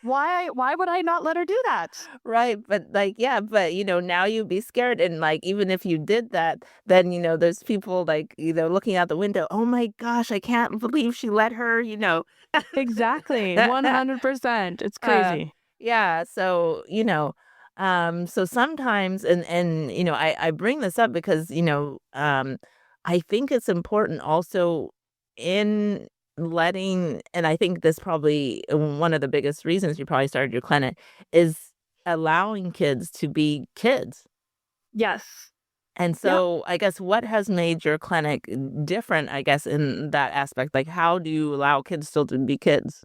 Why would I not let her do that? Right, but, like, yeah, but, now you'd be scared, and, like, even if you did that, then, there's people, like, looking out the window, "Oh my gosh, I can't believe she let her," Exactly. 100%. It's Uh, crazy. yeah, so, so sometimes and, I bring this up because, I think it's important also in letting, and I think this probably one of the biggest reasons you probably started your clinic is allowing kids to be kids. Yes. And Yep. so I guess what has made your clinic different, I guess, in that aspect? Like, how do you allow kids still to be kids?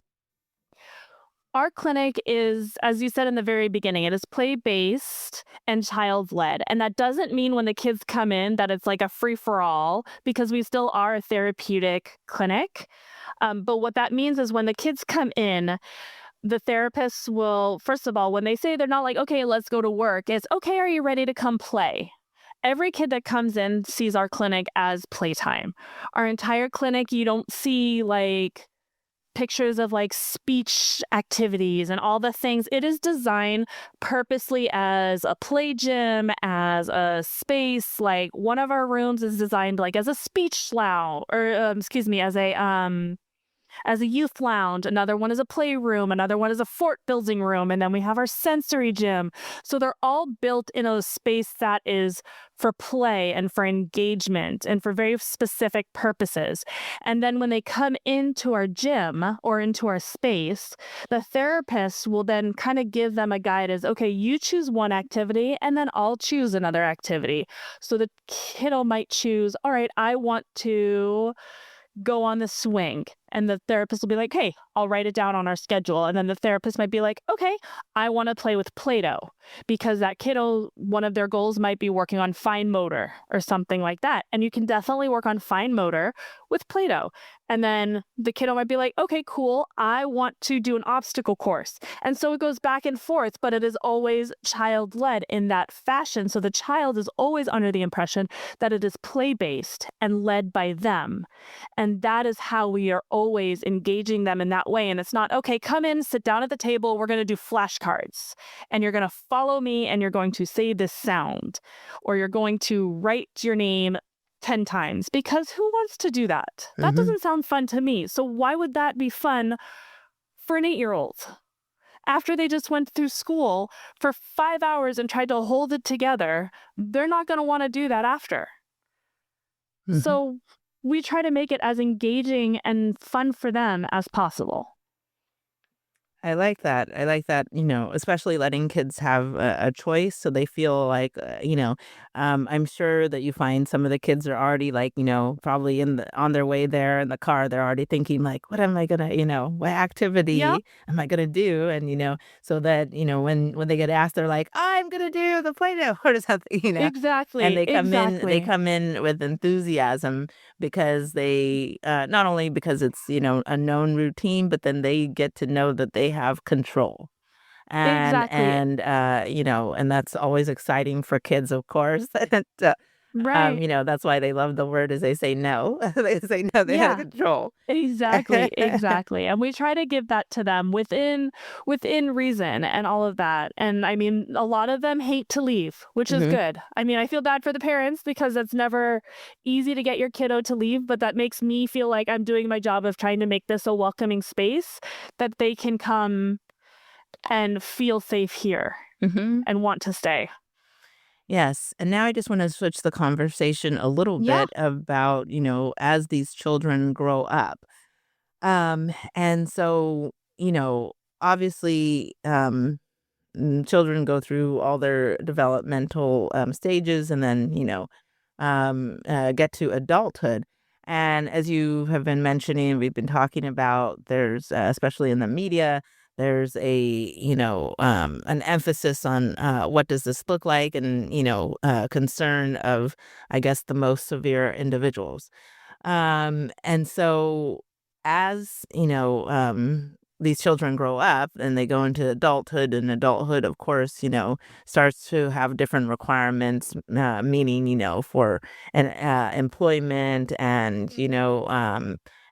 Our clinic is, as you said in the very beginning, it is play based and child led. And that doesn't mean when the kids come in that it's like a free for all, because we still are a therapeutic clinic. But what that means is when the kids come in, the therapists will, first of all, when they say they're not like, okay, let's go to work, it's okay, are you ready to come play? Every kid that comes in sees our clinic as playtime. Our entire clinic, you don't see like pictures of like speech activities and all the things. It is designed purposely as a play gym, as a space. Like one of our rooms is designed like as a speech lounge, or excuse me, as a youth lounge. Another one is a playroom. Another one is a fort building room. And then we have our sensory gym. So they're all built in a space that is for play and for engagement and for very specific purposes. And then when they come into our gym or into our space, the therapist will then kind of give them a guide as, okay, you choose one activity and then I'll choose another activity. So the kiddo might choose, all right, I want to go on the swing. And the therapist will be like, hey, I'll write it down on our schedule. And then the therapist might be like, okay, I want to play with Play Doh because that kiddo, one of their goals might be working on fine motor or something like that. And you can definitely work on fine motor with Play Doh. And then the kiddo might be like, okay, cool, I want to do an obstacle course. And so it goes back and forth, but it is always child led in that fashion. So the child is always under the impression that it is play based and led by them. And that is how we are always engaging them in that way. And it's not, okay, come in, sit down at the table. We're going to do flashcards and you're going to follow me and you're going to say this sound or you're going to write your name 10 times, because who wants to do that? That Mm-hmm. doesn't sound fun to me. So why would that be fun for an 8-year-old? After they just went through school for 5 hours and tried to hold it together, they're not going to want to do that after. Mm-hmm. So we try to make it as engaging and fun for them as possible. I like that. I like that, especially letting kids have a choice so they feel like, I'm sure that you find some of the kids are already like, probably on their way there in the car, they're already thinking like, what am I gonna, what Yep, activity am I gonna do? And, so that, when they get asked, they're like, I'm gonna do the Play-Doh or something, and exactly, they exactly. come in with enthusiasm because they not only because it's a known routine, but then they get to know that they have control, and Exactly. and that's always exciting for kids, of course. And Right. that's why they love the word is they say no. They say no, they have Yeah. control. Exactly, exactly. And we try to give that to them within reason and all of that. And I mean, a lot of them hate to leave, which is Hmm. good. I mean, I feel bad for the parents because it's never easy to get your kiddo to leave, but that makes me feel like I'm doing my job of trying to make this a welcoming space that they can come and feel safe here Hmm. and want to stay. Yes. And now I just want to switch the conversation a little Yeah. bit about, as these children grow up. And so, obviously, children go through all their developmental stages and then, get to adulthood. And as you have been mentioning, we've been talking about, there's, especially in the media, there's an emphasis on what does this look like, and, concern of, I guess, the most severe individuals. And so as, these children grow up and they go into adulthood, and adulthood, of course, starts to have different requirements, meaning, for an employment and,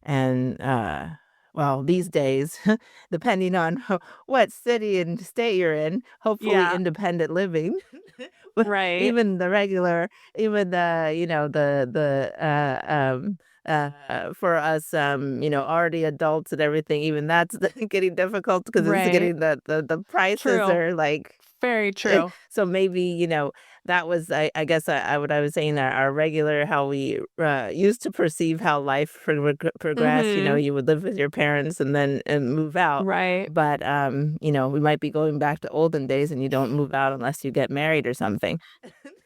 and, well, these days, depending on what city and state you're in, hopefully Yeah. independent living, but Right. even for us, already adults and everything, even that's getting difficult because it's Right. getting the prices True. are like, Very true. so maybe, that was, I guess, what I was saying, our regular, how we used to perceive how life progressed. Mhm. You would live with your parents and then move out. Right. But, we might be going back to olden days, and you don't move out unless you get married or something.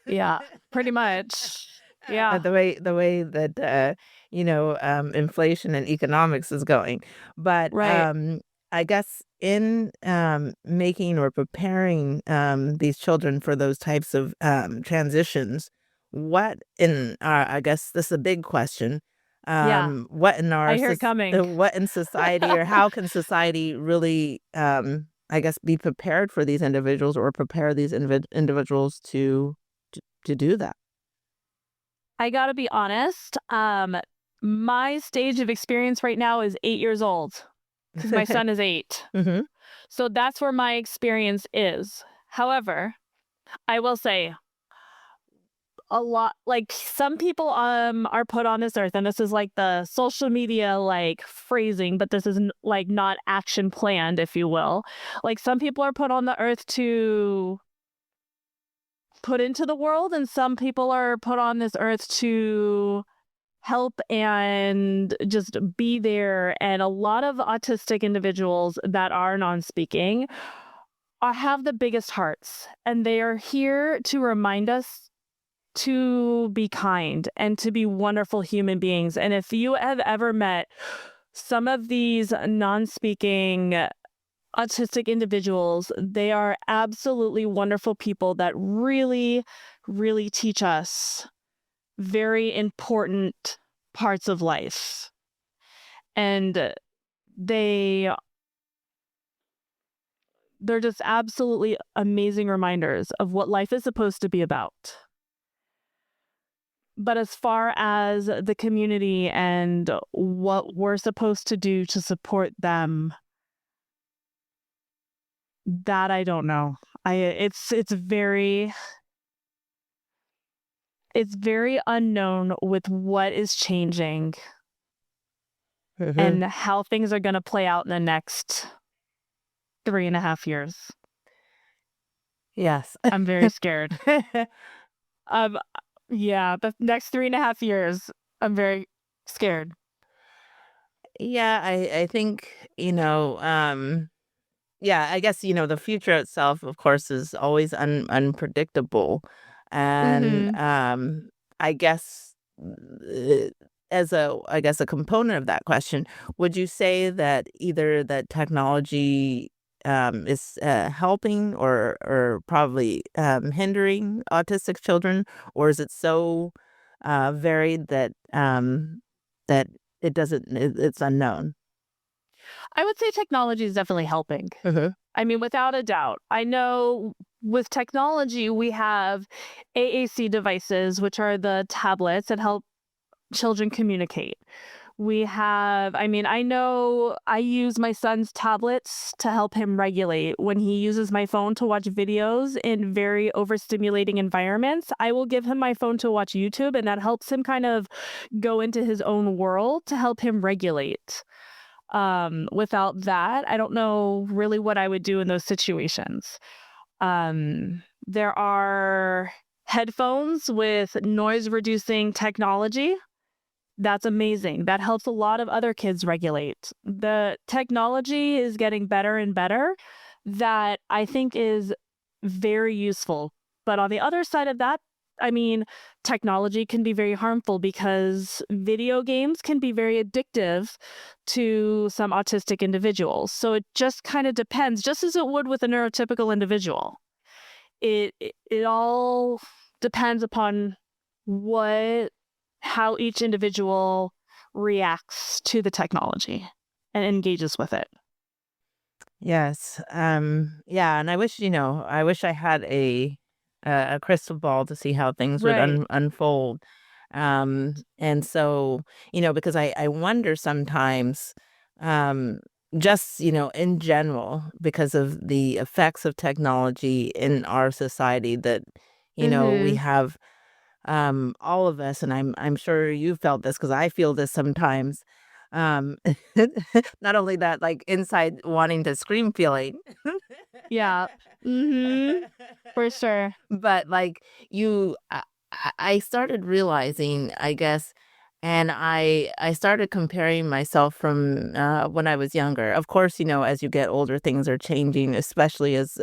Yeah. Pretty much. Yeah. The way that inflation and economics is going. But Right. I guess in making or preparing these children for those types of transitions, what in I guess this is a big question. Yeah. What in I hear it coming. what in society, or how can society really, I guess, be prepared for these individuals, or prepare these individuals to do that? I gotta be honest. My stage of experience right now is 8 years old because my son is 8. Hmm. So that's where my experience is. However, I will say a lot like some people are put on this earth, and this is like the social media like phrasing, but this is like not action planned, if you will. Like some people are put on the earth to put into the world, and some people are put on this earth to help and just be there. And a lot of autistic individuals that are non-speaking have the biggest hearts, and they are here to remind us to be kind and to be wonderful human beings. And if you have ever met some of these non-speaking autistic individuals, they are absolutely wonderful people that really, really teach us very important parts of life. And they they're just absolutely amazing reminders of what life is supposed to be about. But as far as the community and what we're supposed to do to support them, that I don't know. I it's very it's very unknown with what is changing and how things are going to play out in the next 3.5 years. Yes. I'm very scared. Yeah, the next 3.5 years, I'm very scared. Yeah, I think, yeah, I guess, the future itself, of course, is always unpredictable. And Mm-hmm. I guess uh, I guess a component of that question, would you say that either that technology is helping or probably hindering autistic children, or is it so varied that it's unknown? I would say technology is definitely helping. Mhm. I mean, without a doubt. I know with technology, we have AAC devices, which are the tablets that help children communicate. We have, I mean, I know I use my son's tablets to help him regulate. When he uses my phone to watch videos in very overstimulating environments, I will give him my phone to watch YouTube, and that helps him kind of go into his own world to help him regulate. Without that, I don't know really what I would do in those situations. There are headphones with noise reducing technology. That's amazing. That helps a lot of other kids regulate. The technology is getting better and better. That I think is very useful. But on the other side of that, I mean, technology can be very harmful because video games can be very addictive to some autistic individuals. So it just kind of depends, just as it would with a neurotypical individual. It all depends upon what how each individual reacts to the technology and engages with it. Yes. Yeah, and I wish I had a crystal ball to see how things would Right. unfold. And so, because I wonder sometimes, um, just, in general, because of the effects of technology in our society that, we Mhm. have all of us, and I'm sure you felt this because I feel this sometimes. Um, not only that, like inside wanting to scream feeling, Yeah. Mhm. For sure. but like I started realizing, I guess, and I started comparing myself from when I was younger. Of course, as you get older, things are changing, especially as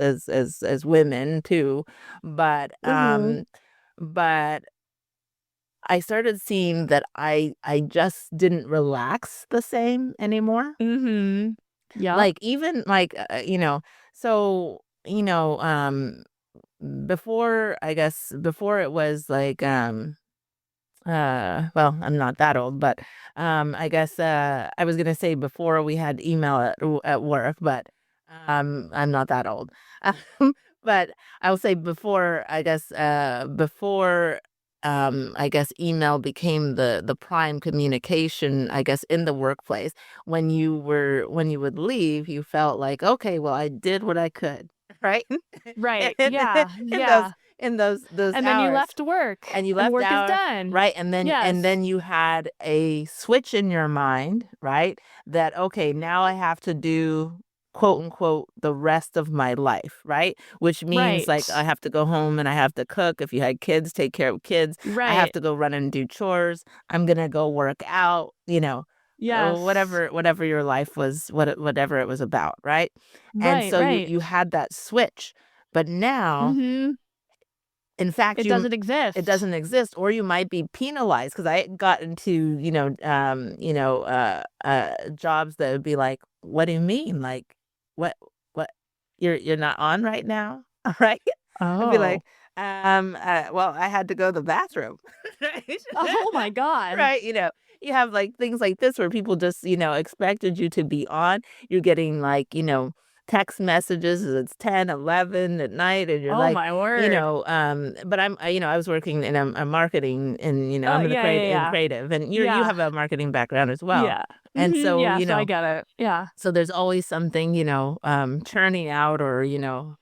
women too. But Mhm. but I started seeing that I just didn't relax the same anymore. Mhm. Yep. Like, even, like, so, before, I guess, before it was like, well, I'm not that old, but, I guess, I was gonna say before we had email at work, but, I'm not that old. But I'll say before, I guess, I guess email became the prime communication, I guess, in the workplace. When you would leave, you felt like, "Okay, well, I did what I could," right? Right. In Yeah. in those Yeah. those And then you hours. left work And you and left work is hour, done. right? And then Yes. you had a switch in your mind, right? That, okay, now I have to do, quote unquote, the rest of my life, right? Which means like I Right. have to go home and I have to cook. If you had kids, take care of kids. I have Right. to go run and do chores. I'm gonna go work out, Yes. whatever your life was, whatever it was about, right? And Right, so you right. you had that switch. But now, Mhm. in fact, It doesn't it exist. doesn't exist, or you might be penalized. Because I got into, jobs that would be like, "What do you mean? Like, what you're not on right now?" Right? I'd be like, Oh. well, I had to go to the bathroom." Right? Oh my god. Right, you have, like, things like this where people just, expected you to be on. You're getting, like, text messages as it's 10, 11 at night, and you're Oh like, my word. but I was working in a marketing, and, Oh, I'm in the yeah, yeah, yeah. creative, and you Yeah. have a marketing background as well. Yeah. And Mhm, so, yeah, so I get it. Yeah. so there's always something, churning out, or, Mhm.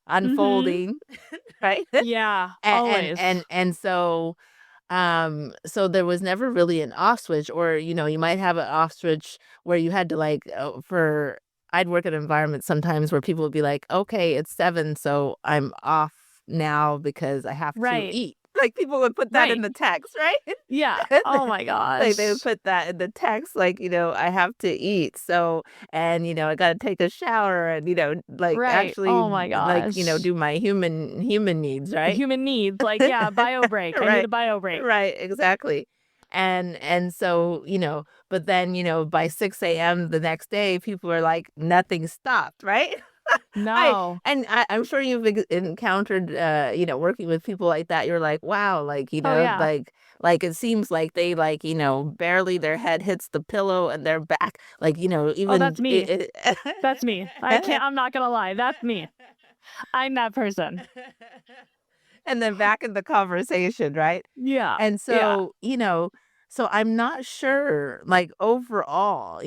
unfolding, right? Yeah, And always. so, So there was never really an off switch, or, you might have an off switch where you had to I'd work in an environment sometimes where people would be like, okay, it's 7, so I'm off now because I have to Right. eat. Like people would put that in Right. the text, right? Yeah. Oh my Like they would gosh. put that in the text, like, I have to eat. So, and, I got to take a shower and, like Right. actually, Oh my like, gosh. do my human needs, right? Human needs. Like, yeah, bio break. I need Right. a bio break. Right, exactly. And so, but then, by 6 a.m. the next day, people are like, nothing stopped, right? No. I'm sure you've encountered, working with people like that. You're like, wow, like, Oh yeah. like it seems like they like, barely their head hits the pillow and their back, like, Oh, even that's me. That's me. I'm not gonna lie. That's me. I'm that person. and then back in the conversation, right? Yeah. And Yeah. so, so I'm not sure, like overall,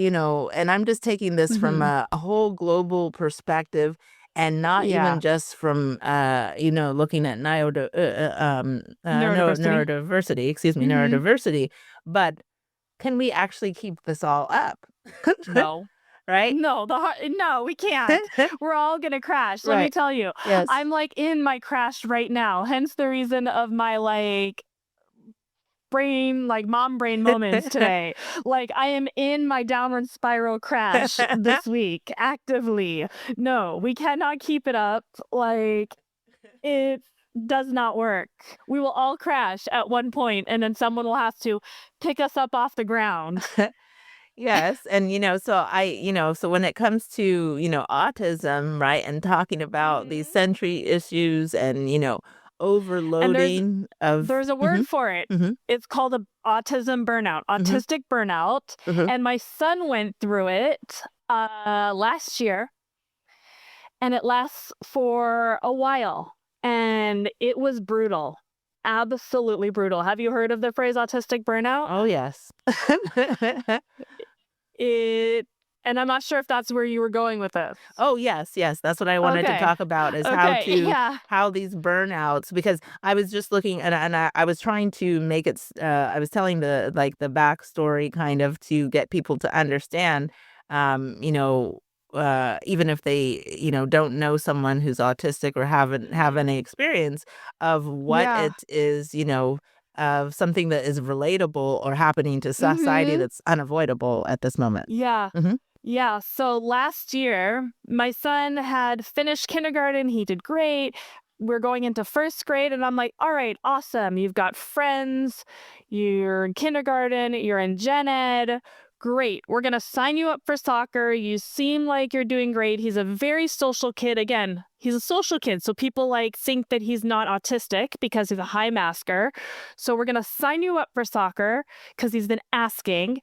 and I'm just taking this from Hmm. a whole global perspective and not even Yeah. just from, looking at Neurodiversity. neurodiversity, excuse me, Hmm. neurodiversity, but can we actually keep this all up? No. Right? No, no, we can't. We're all gonna crash. Let me Right. tell you, Yes. I'm like in my crash right now. Hence the reason of my mom brain moments today. Like I am in my downward spiral crash this week actively. No, we cannot keep it up. Like it does not work. We will all crash at one point and then someone will have to pick us up off the ground. Yes, and so when it comes to, autism, right, and talking about these Mhm. sensory issues and, And overloading of there's a word for it. mhm, It's called a autism burnout, mhm, autistic burnout, mhm. and my son went through it last year, and it lasts for a while, and it was brutal, absolutely brutal. Have you heard of the phrase autistic burnout? Oh, yes. It, and I'm not sure if that's where you were going with this. Oh, yes, yes, that's what I wanted to Okay, talk about is okay, yeah. how these burnouts, because I was just looking and I was trying to make it I was telling the backstory kind of to get people to understand, even if they, don't know someone who's autistic or haven't have Mhm. any experience of what Yeah. it is, of something that is relatable or happening to society Mhm. that's unavoidable at this moment. Yeah. Mhm. Yeah. So last year, my son had finished kindergarten. He did great. We're going into first grade, and I'm like, all right, awesome. You've got friends. You're in kindergarten. You're in gen ed. Great. We're going to sign you up for soccer. You seem like you're doing great. He's a very social kid. Again, he's a social kid. So people like think that he's not autistic because he's a high masker. So we're going to sign you up for soccer because he's been asking,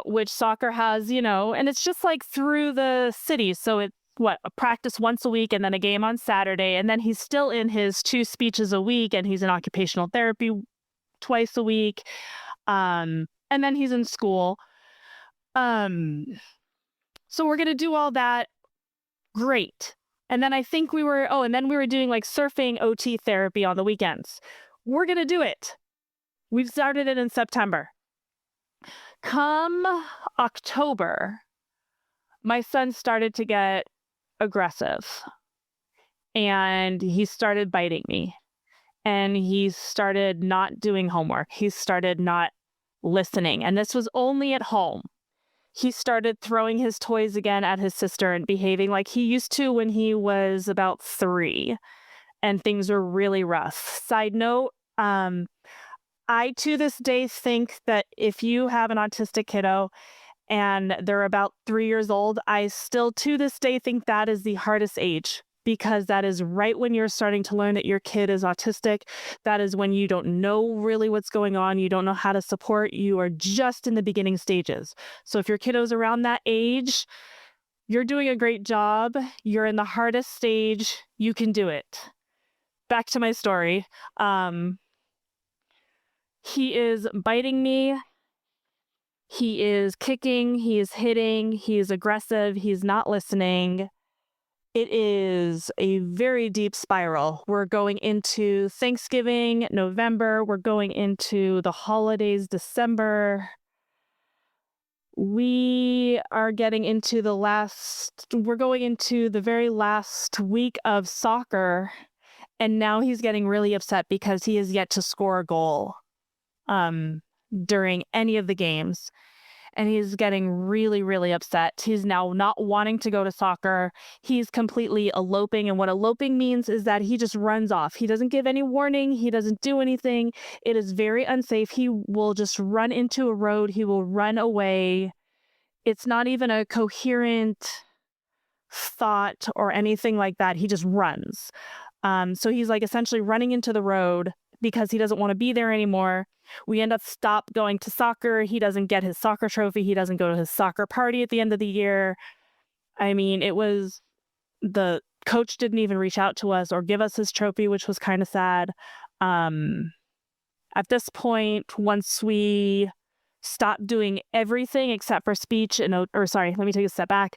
which soccer has, and it's just like through the city. So it's a practice once a week and then a game on Saturday. And then he's still in his 2 speeches a week and he's in occupational therapy twice a week. And then he's in school. Um, so we're going to do all that. Great. And then I think and then we were doing like surfing OT therapy on the weekends. We're going to do it. We've started it in September. Come October, my son started to get aggressive and he started biting me and he started not doing homework. He started not listening. And this was only at home. He started throwing his toys again at his sister and behaving like he used to when he was about 3. And things were really rough. Side note, I to this day think that if you have an autistic kiddo and they're about 3 years old, I still to this day think that is the hardest age because that is right when you're starting to learn that your kid is autistic. That is when you don't know really what's going on. You don't know how to support. You are just in the beginning stages. So if your kiddo's around that age, you're doing a great job. You're in the hardest stage. You can do it. Back to my story. He is biting me. He is kicking, he is hitting, he is aggressive, he's not listening. It is a very deep spiral. We're going into Thanksgiving, November. We're going into the holidays, December. We are getting into we're going into the very last week of soccer. And now he's getting really upset because he has yet to score a goal during any of the games. And he's getting really, really upset. He's now not wanting to go to soccer. He's completely eloping. And what eloping means is that he just runs off. He doesn't give any warning. He doesn't do anything. It is very unsafe. He will just run into a road. He will run away. It's not even a coherent thought or anything like that. He just runs. So he's like essentially running into the road because he doesn't want to be there anymore. We end up going to soccer. He doesn't get his soccer trophy. He doesn't go to his soccer party at the end of the year. I mean, the coach didn't even reach out to us or give us his trophy, which was kind of sad. At this point, once we stopped doing everything except for speech let me take a step back.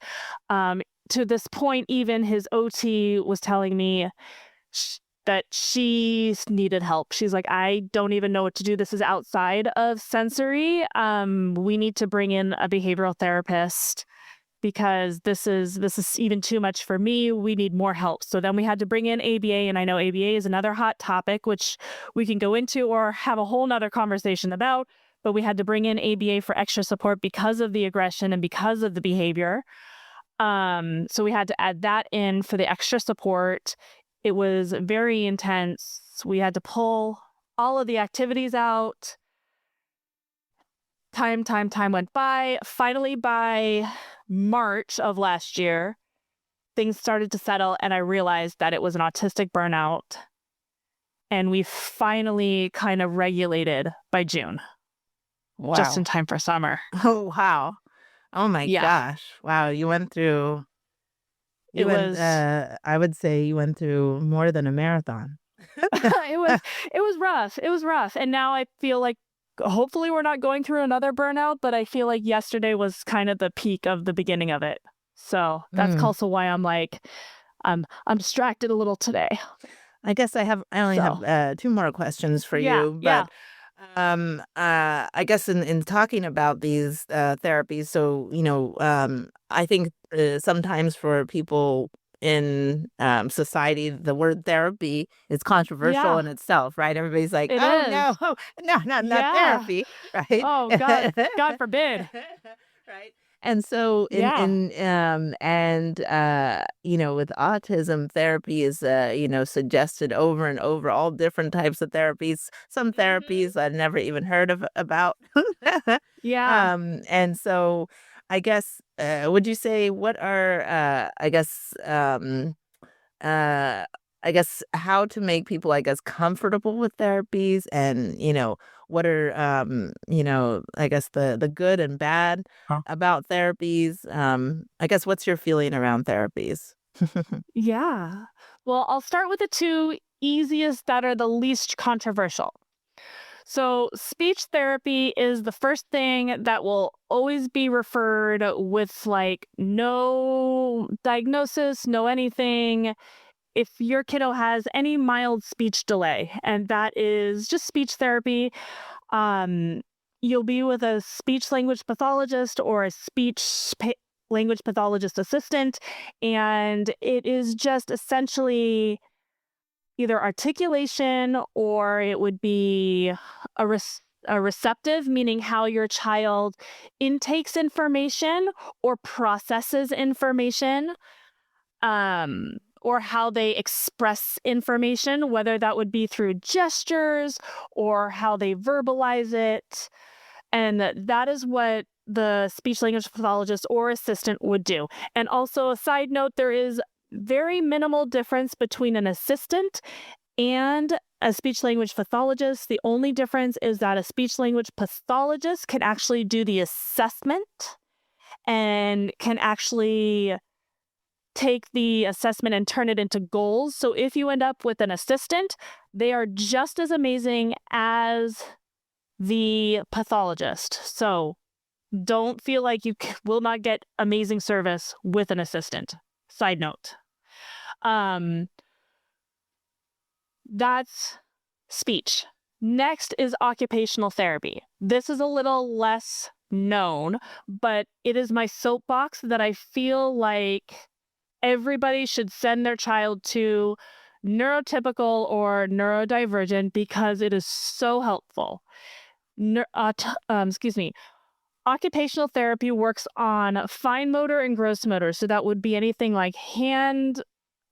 To this point, even his OT was telling me that she needed help. She's like, I don't even know what to do. This is outside of sensory. We need to bring in a behavioral therapist because this is even too much for me. We need more help. So then we had to bring in ABA, and I know ABA is another hot topic, which we can go into or have a whole nother conversation about, but we had to bring in ABA for extra support because of the aggression and because of the behavior. So we had to add that in for the extra support. It was very intense. We had to pull all of the activities out. Time went by. Finally, by March of last year, things started to settle, and I realized that it was an autistic burnout. And we finally kind of regulated by June. Wow. Just in time for summer. Oh, wow. Oh, my gosh. Wow. You went through... I would say you went through more than a marathon. It was rough. It was rough. And now I feel like hopefully we're not going through another burnout, but I feel like yesterday was kind of the peak of the beginning of it. So that's also why I'm like, I'm distracted a little today. I guess I only have 2 more questions for you, but I guess in talking about these therapies, so I think sometimes for people in society, the word therapy is controversial in itself, right? Everybody's like, no, not therapy, right? Oh, God forbid. Right. And so with autism, therapy is suggested over and over, all different types of therapies, some therapies I'd never even heard about. And so I guess would you say what are how to make people comfortable with therapies, and what are the good and bad about therapies. I guess what's your feeling around therapies? Yeah. Well, I'll start with the 2 easiest that are the least controversial. So speech therapy is the first thing that will always be referred with no diagnosis, no anything. If your kiddo has any mild speech delay, and that is just speech therapy, you'll be with a speech language pathologist or a language pathologist assistant, and it is just essentially either articulation, or it would be a receptive, meaning how your child intakes information or processes information, or how they express information, whether that would be through gestures or how they verbalize it. And that is what the speech language pathologist or assistant would do. And also, a side note, there is very minimal difference between an assistant and a speech language pathologist. The only difference is that a speech language pathologist can actually do the assessment and can actually take the assessment and turn it into goals. So if you end up with an assistant, they are just as amazing as the pathologist. So don't feel like you will not get amazing service with an assistant. Side note. That's speech. Next is occupational therapy. This is a little less known, but it is my soapbox that I feel like everybody should send their child to neurotypical or neurodivergent because it is so helpful. Occupational therapy works on fine motor and gross motor. So that would be anything like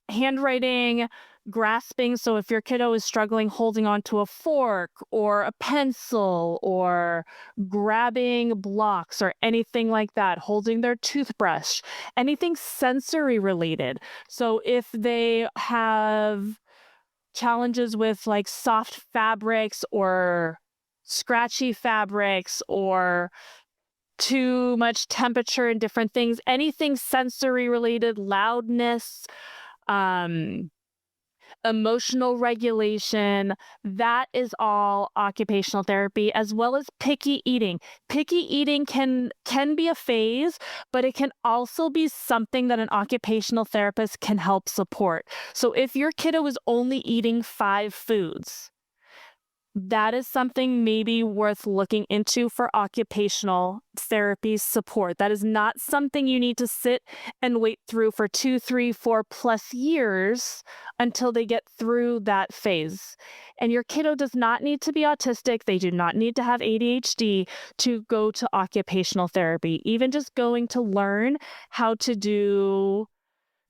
handwriting, grasping. So if your kiddo is struggling holding onto a fork or a pencil or grabbing blocks or anything like that, holding their toothbrush, anything sensory related. So if they have challenges with like soft fabrics or scratchy fabrics or too much temperature and different things, anything sensory related, loudness, emotional regulation, that is all occupational therapy, as well as picky eating. Picky eating can be a phase, but it can also be something that an occupational therapist can help support. So if your kiddo is only eating 5 foods, that is something maybe worth looking into for occupational therapy support. That is not something you need to sit and wait through for 2, 3, 4+ years until they get through that phase. And your kiddo does not need to be autistic. They do not need to have ADHD to go to occupational therapy. Even just going to learn how to do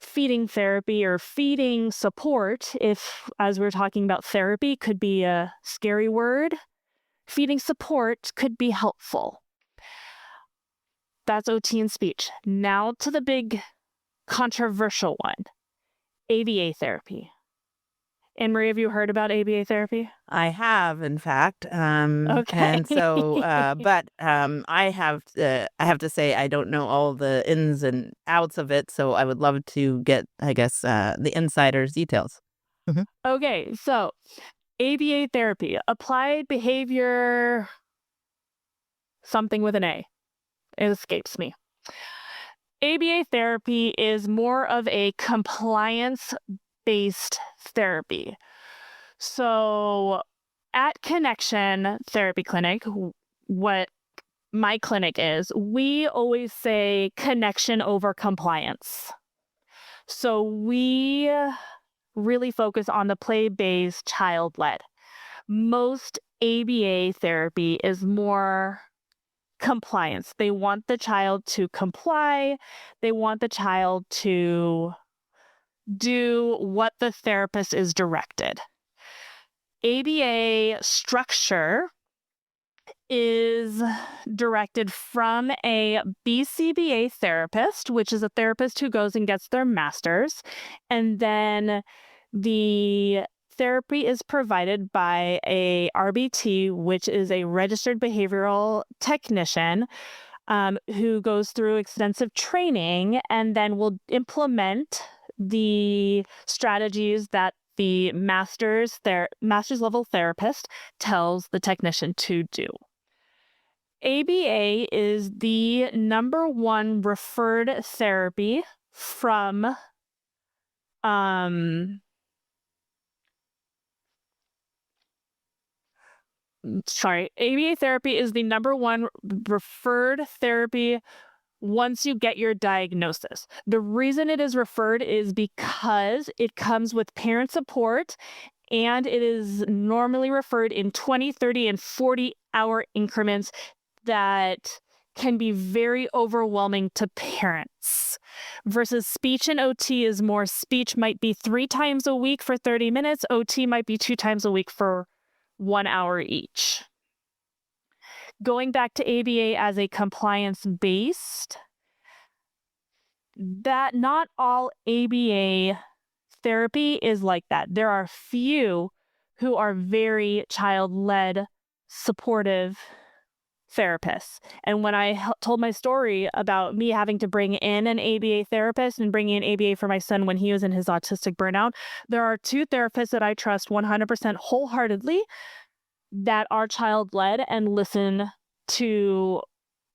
feeding therapy or feeding support, if, as we're talking about, therapy could be a scary word, feeding support could be helpful. That's OT and speech. Now to the big controversial one, ABA therapy. Anne Marie, have you heard about ABA therapy? I have, in fact. Okay. And so, but I have to say I don't know all the ins and outs of it, so I would love to get, I guess, the insider's details. Okay, so ABA therapy, applied behavior, something with an A. It escapes me. ABA therapy is more of a compliance-based therapy. So at Connection Therapy Clinic, what my clinic is, we always say connection over compliance. So we really focus on the play-based, child-led. Most ABA therapy is more compliance. They want the child to comply. They want the child to do what the therapist is directed. ABA structure is directed from a BCBA therapist, which is a therapist who goes and gets their master's, and then the therapy is provided by a RBT, which is a registered behavioral technician, who goes through extensive training and then will implement the strategies that the master's level therapist tells the technician to do. ABA is the number one referred therapy from ABA therapy is the number one referred therapy once you get your diagnosis. The reason it is referred is because it comes with parent support, and it is normally referred in 20, 30, and 40-hour increments that can be very overwhelming to parents. Versus speech and OT is more, speech might be 3 times a week for 30 minutes. OT might be 2 times a week for 1 hour each. Going back to ABA as a compliance-based, that not all ABA therapy is like that. There are few who are very child-led, supportive therapists. And when I told my story about me having to bring in an ABA therapist and bringing in ABA for my son when he was in his autistic burnout, there are 2 therapists that I trust 100% wholeheartedly that are child-led and listen to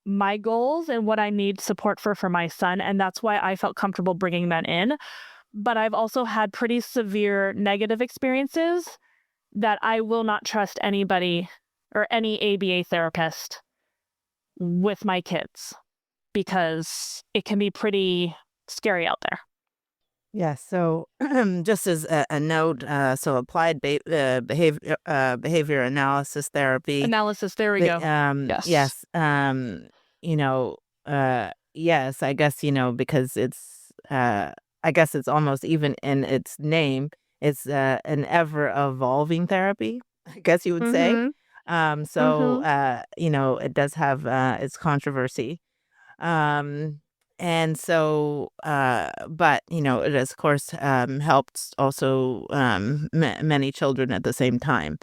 my goals and what I need support for my son. And that's why I felt comfortable bringing that in. but I've also had pretty severe negative experiences that I will not trust anybody or any ABA therapist with my kids because it can be pretty scary out there. Yes. So, just as a note, so applied behavior analysis therapy. Analysis, there we go. Yes. Yes. Yes. I guess because it's. I guess it's almost even in its name. It's an ever evolving therapy, I guess you would say. So it does have its controversy. And so, but it has, of course, helped also many children at the same time.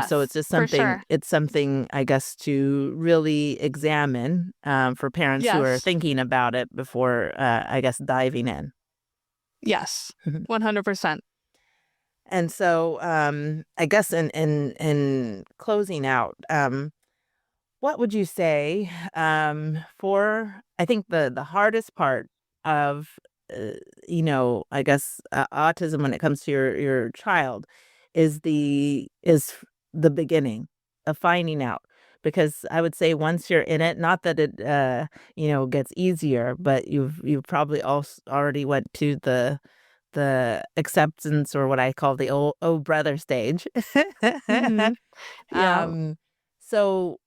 So it's just for something. sure. It's something, I guess, to really examine for parents who are Yes. thinking about it before, I guess, diving in. Yes, 100%. And so, I guess in closing out, what would you say for, I think the hardest part of, I guess autism when it comes to your child is the beginning of finding out. Because I would say once you're in it, not that it gets easier, but you've probably also already went to the acceptance, or what I call the oh brother stage. Yeah. So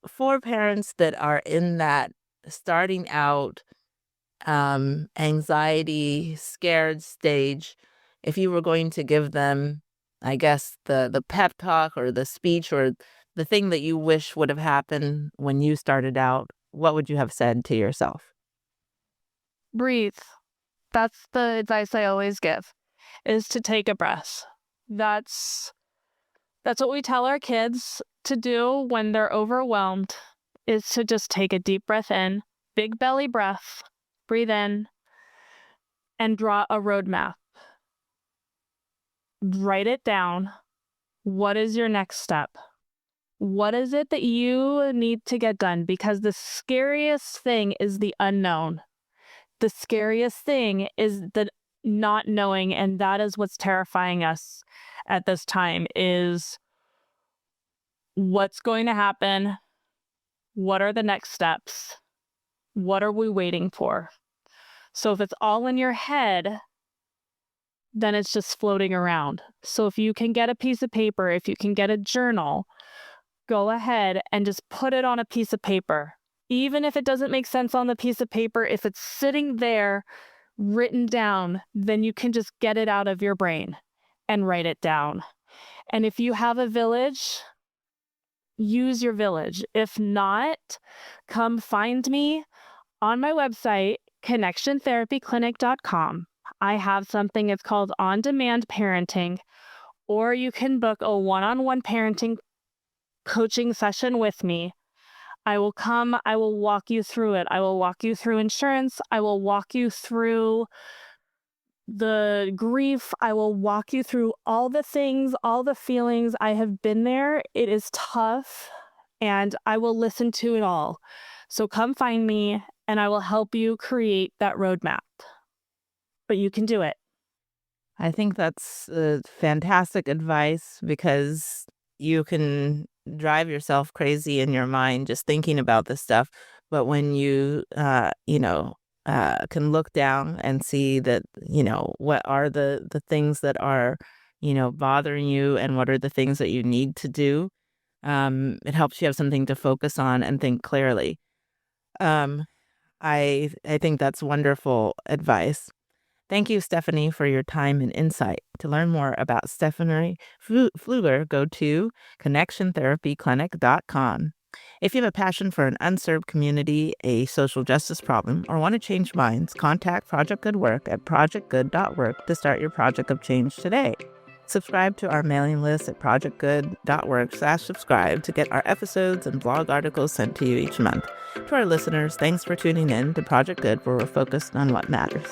for parents that are in that starting out anxiety, scared stage, if you were going to give them, I guess, the pep talk or the speech or the thing that you wish would have happened when you started out, what would you have said to yourself? Breathe. That's the advice I always give, is to take a breath. That's what we tell our kids to do when they're overwhelmed, is to just take a deep breath in, big belly breath, breathe in, and draw a roadmap. Write it down. What is your next step? What is it that you need to get done? Because the scariest thing is the unknown. The scariest thing is the not knowing, and that is what's terrifying us at this time, is what's going to happen? What are the next steps? What are we waiting for? So if it's all in your head, then it's just floating around. So if you can get a piece of paper, if you can get a journal, go ahead and just put it on a piece of paper. Even if it doesn't make sense on the piece of paper, if it's sitting there written down, then you can just get it out of your brain and write it down. And if you have a village, use your village. If not, come find me on my website, connectiontherapyclinic.com. I have something, it's called on-demand parenting, or you can book a one-on-one parenting coaching session with me. I will come, I will walk you through it. I will walk you through insurance. I will walk you through the grief. I will walk you through all the things, all the feelings. I have been there. It is tough, and I will listen to it all. So come find me, and I will help you create that roadmap. But you can do it. I think that's fantastic advice, because you can drive yourself crazy in your mind just thinking about this stuff. But when you, can look down and see that, what are the things that are, bothering you, and what are the things that you need to do, it helps you have something to focus on and think clearly. I think that's wonderful advice. Thank you, Stephanie, for your time and insight. To learn more about Stephanie Fluger, go to connectiontherapyclinic.com. If you have a passion for an unserved community, a social justice problem, or want to change minds, contact Project Good Work at projectgood.work to start your project of change today. Subscribe to our mailing list at projectgood.work/subscribe to get our episodes and blog articles sent to you each month. To our listeners, thanks for tuning in to Project Good, where we're focused on what matters.